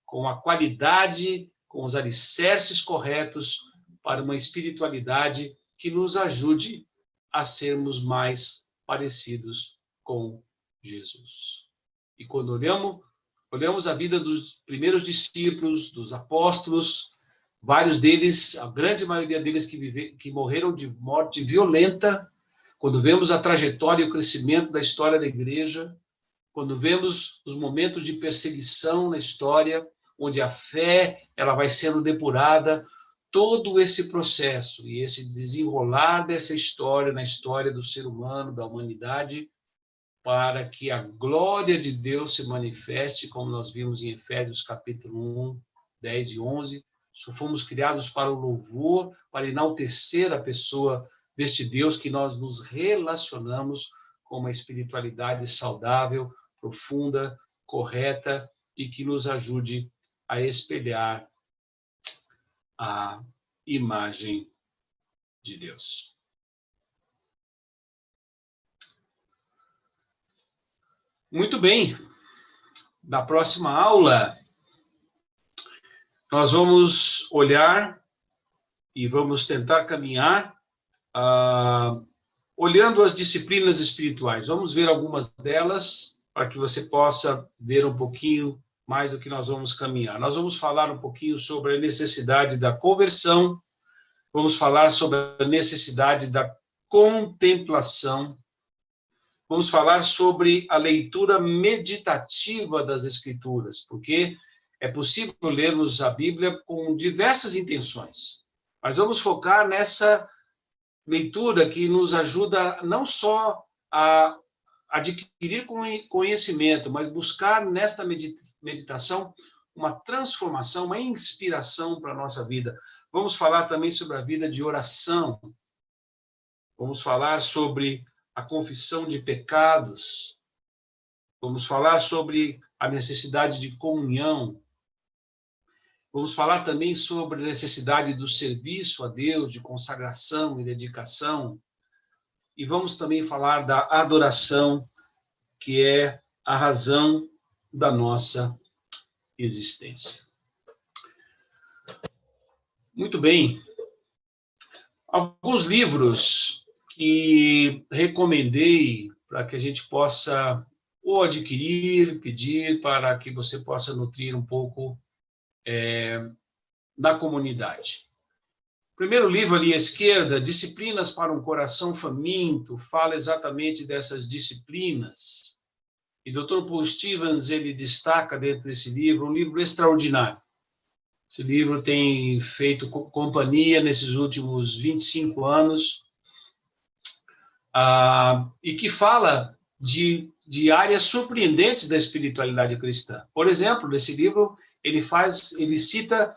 com a qualidade, com os alicerces corretos para uma espiritualidade que nos ajude a sermos mais parecidos com Jesus. E quando olhamos a vida dos primeiros discípulos, dos apóstolos, vários deles, a grande maioria deles que morreram de morte violenta, quando vemos a trajetória e o crescimento da história da igreja, quando vemos os momentos de perseguição na história, onde a fé ela vai sendo depurada, todo esse processo e esse desenrolar dessa história na história do ser humano, da humanidade, para que a glória de Deus se manifeste, como nós vimos em Efésios capítulo 1, 10 e 11. Fomos criados para o louvor, para enaltecer a pessoa deste Deus que nós nos relacionamos com uma espiritualidade saudável, profunda, correta e que nos ajude a espelhar a imagem de Deus. Muito bem. Na próxima aula, nós vamos olhar e vamos tentar caminhar olhando as disciplinas espirituais. Vamos ver algumas delas para que você possa ver um pouquinho mais do que nós vamos caminhar. Nós vamos falar um pouquinho sobre a necessidade da conversão, vamos falar sobre a necessidade da contemplação, vamos falar sobre a leitura meditativa das Escrituras, porque é possível lermos a Bíblia com diversas intenções, mas vamos focar nessa leitura que nos ajuda não só a adquirir conhecimento, mas buscar nesta meditação uma transformação, uma inspiração para a nossa vida. Vamos falar também sobre a vida de oração, vamos falar sobre a confissão de pecados, vamos falar sobre a necessidade de comunhão, vamos falar também sobre a necessidade do serviço a Deus, de consagração e dedicação, e vamos também falar da adoração, que é a razão da nossa existência. Muito bem. Alguns livros que recomendei para que a gente possa ou adquirir, pedir para que você possa nutrir um pouco da comunidade. O primeiro livro ali à esquerda, Disciplinas para um Coração Faminto, fala exatamente dessas disciplinas. E Dr. Paul Stevens, ele destaca dentro desse livro, um livro extraordinário. Esse livro tem feito companhia nesses últimos 25 anos, e que fala de áreas surpreendentes da espiritualidade cristã. Por exemplo, nesse livro, ele cita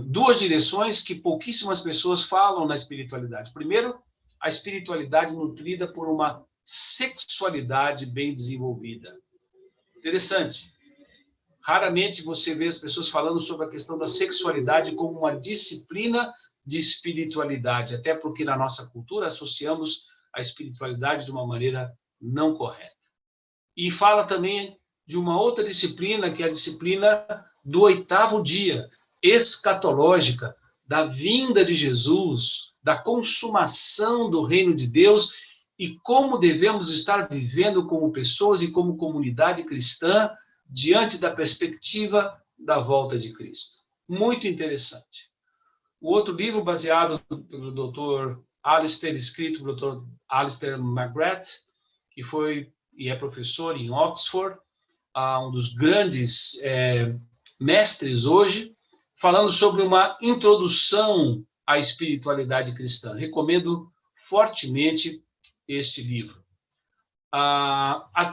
duas direções que pouquíssimas pessoas falam na espiritualidade. Primeiro, a espiritualidade nutrida por uma sexualidade bem desenvolvida. Interessante. Raramente você vê as pessoas falando sobre a questão da sexualidade como uma disciplina de espiritualidade, até porque na nossa cultura associamos a espiritualidade de uma maneira não correta. E fala também de uma outra disciplina, que é a disciplina do 8º dia, escatológica, da vinda de Jesus, da consumação do reino de Deus e como devemos estar vivendo como pessoas e como comunidade cristã diante da perspectiva da volta de Cristo. Muito interessante. O outro livro, baseado pelo Dr. Alistair, escrito pelo Dr. Alistair McGrath, que foi e é professor em Oxford, um dos grandes mestres hoje, falando sobre uma introdução à espiritualidade cristã. Recomendo fortemente este livro.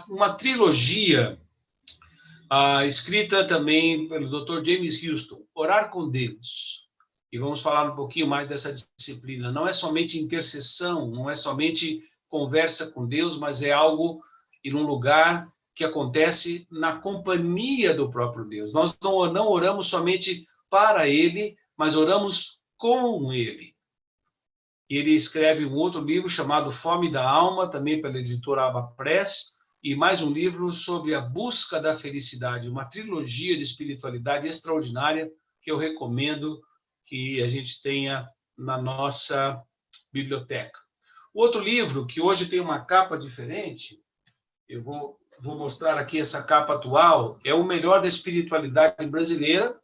Uma trilogia escrita também pelo Dr. James Houston, Orar com Deus. E vamos falar um pouquinho mais dessa disciplina. Não é somente intercessão, não é somente conversa com Deus, mas é algo em um lugar que acontece na companhia do próprio Deus. Nós não oramos somente para Ele, mas oramos com Ele. Ele escreve um outro livro chamado Fome da Alma, também pela editora Abapress, e mais um livro sobre a busca da felicidade, uma trilogia de espiritualidade extraordinária que eu recomendo que a gente tenha na nossa biblioteca. O outro livro, que hoje tem uma capa diferente, eu vou mostrar aqui essa capa atual, é O Melhor da Espiritualidade Brasileira,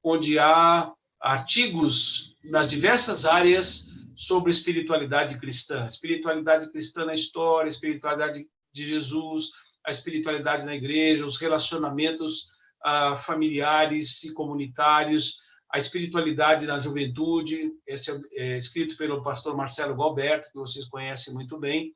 onde há artigos nas diversas áreas sobre espiritualidade cristã na história, espiritualidade de Jesus, a espiritualidade na igreja, os relacionamentos familiares e comunitários, a espiritualidade na juventude. Esse é escrito pelo pastor Marcelo Galberto, que vocês conhecem muito bem.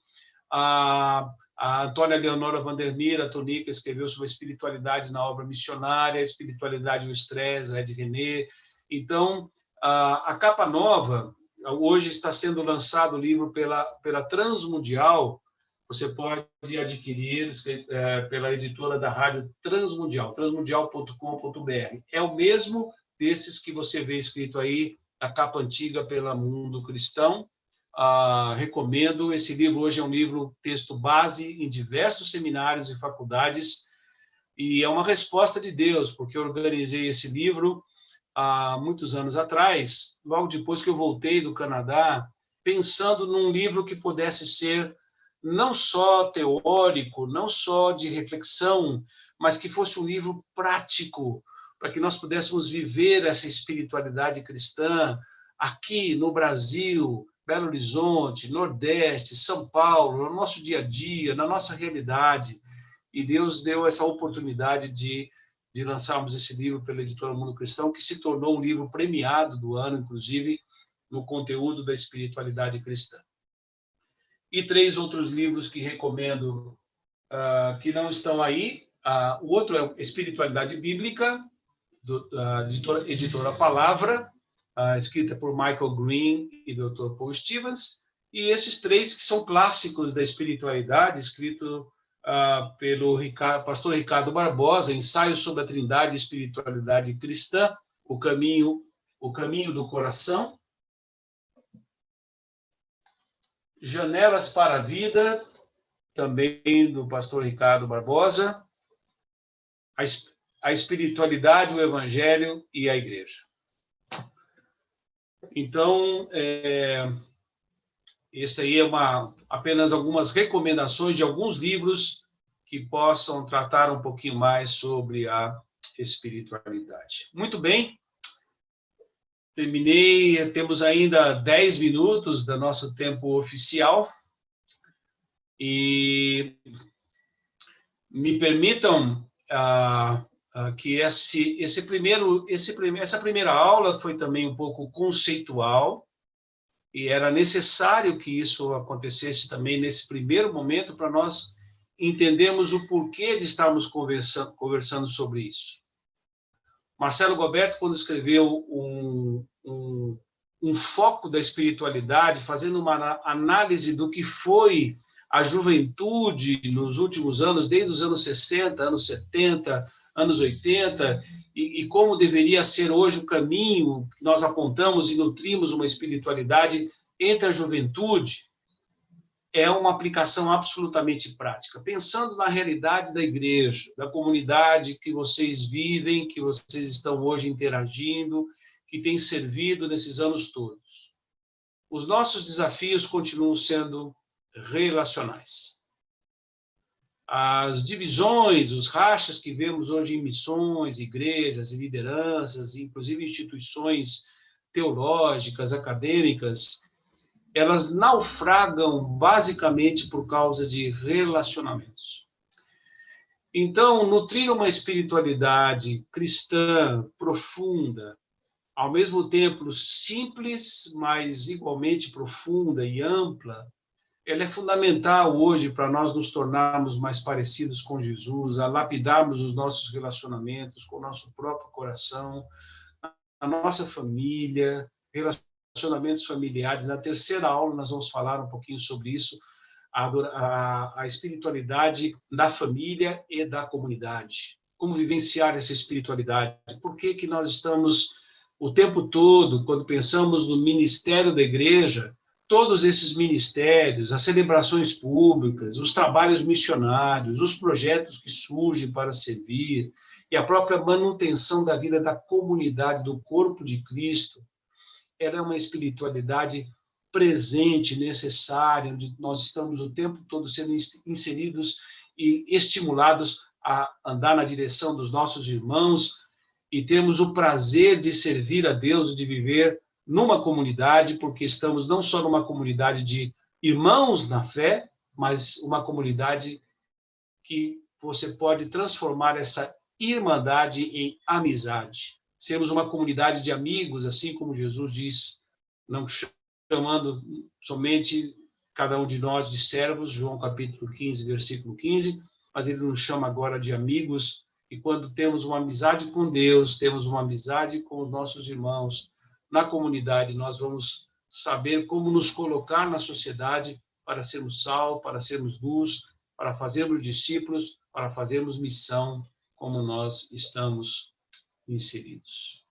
A Antônia Leonora Vandermeer, a Tonica, escreveu sobre a espiritualidade na obra missionária, a espiritualidade e o estresse, a Ed René. Então, a capa nova, hoje está sendo lançado o livro pela Transmundial. Você pode adquirir pela editora da rádio Transmundial, transmundial.com.br. É o mesmo desses que você vê escrito aí, a capa antiga pela Mundo Cristão. Recomendo. Esse livro hoje é um livro texto base em diversos seminários e faculdades, e é uma resposta de Deus, porque eu organizei esse livro há muitos anos atrás, logo depois que eu voltei do Canadá, pensando num livro que pudesse ser não só teórico, não só de reflexão, mas que fosse um livro prático, para que nós pudéssemos viver essa espiritualidade cristã aqui no Brasil, Belo Horizonte, Nordeste, São Paulo, no nosso dia a dia, na nossa realidade. E Deus deu essa oportunidade de lançarmos esse livro pela editora Mundo Cristão, que se tornou um livro premiado do ano, inclusive, no conteúdo da espiritualidade cristã. E 3 outros livros que recomendo, que não estão aí. O outro é Espiritualidade Bíblica, da editora Palavra, escrita por Michael Green e Dr. Paul Stevens. E esses 3 que são clássicos da espiritualidade, escrito pelo pastor Ricardo Barbosa, Ensaio sobre a Trindade e Espiritualidade Cristã, o caminho do coração. Janelas para a Vida, também do pastor Ricardo Barbosa. A Espiritualidade, o Evangelho e a Igreja. Então, esse aí é apenas algumas recomendações de alguns livros que possam tratar um pouquinho mais sobre a espiritualidade. Muito bem. Terminei, temos ainda 10 minutos do nosso tempo oficial. E me permitam que essa primeira aula foi também um pouco conceitual, e era necessário que isso acontecesse também nesse primeiro momento para nós entendermos o porquê de estarmos conversando sobre isso. Marcelo Goberto, quando escreveu um foco da espiritualidade, fazendo uma análise do que foi a juventude nos últimos anos, desde os anos 60, anos 70, anos 80, e como deveria ser hoje o caminho que nós apontamos e nutrimos uma espiritualidade entre a juventude, é uma aplicação absolutamente prática. Pensando na realidade da igreja, da comunidade que vocês vivem, que vocês estão hoje interagindo, que tem servido nesses anos todos. Os nossos desafios continuam sendo relacionais. As divisões, os rachas que vemos hoje em missões, igrejas e lideranças, inclusive instituições teológicas, acadêmicas, elas naufragam basicamente por causa de relacionamentos. Então, nutrir uma espiritualidade cristã profunda, ao mesmo tempo simples, mas igualmente profunda e ampla, ela é fundamental hoje para nós nos tornarmos mais parecidos com Jesus, a lapidarmos os nossos relacionamentos com o nosso próprio coração, a nossa família, relacionamentos familiares. Na terceira aula nós vamos falar um pouquinho sobre isso, a espiritualidade da família e da comunidade. Como vivenciar essa espiritualidade? Por que nós estamos o tempo todo, quando pensamos no ministério da igreja, todos esses ministérios, as celebrações públicas, os trabalhos missionários, os projetos que surgem para servir, e a própria manutenção da vida da comunidade, do corpo de Cristo, ela é uma espiritualidade presente, necessária, onde nós estamos o tempo todo sendo inseridos e estimulados a andar na direção dos nossos irmãos, e temos o prazer de servir a Deus, de viver numa comunidade, porque estamos não só numa comunidade de irmãos na fé, mas uma comunidade que você pode transformar essa irmandade em amizade. Sermos uma comunidade de amigos, assim como Jesus diz, não chamando somente cada um de nós de servos, João capítulo 15, versículo 15, mas ele nos chama agora de amigos, e quando temos uma amizade com Deus, temos uma amizade com os nossos irmãos, na comunidade, nós vamos saber como nos colocar na sociedade para sermos sal, para sermos luz, para fazermos discípulos, para fazermos missão, como nós estamos inseridos.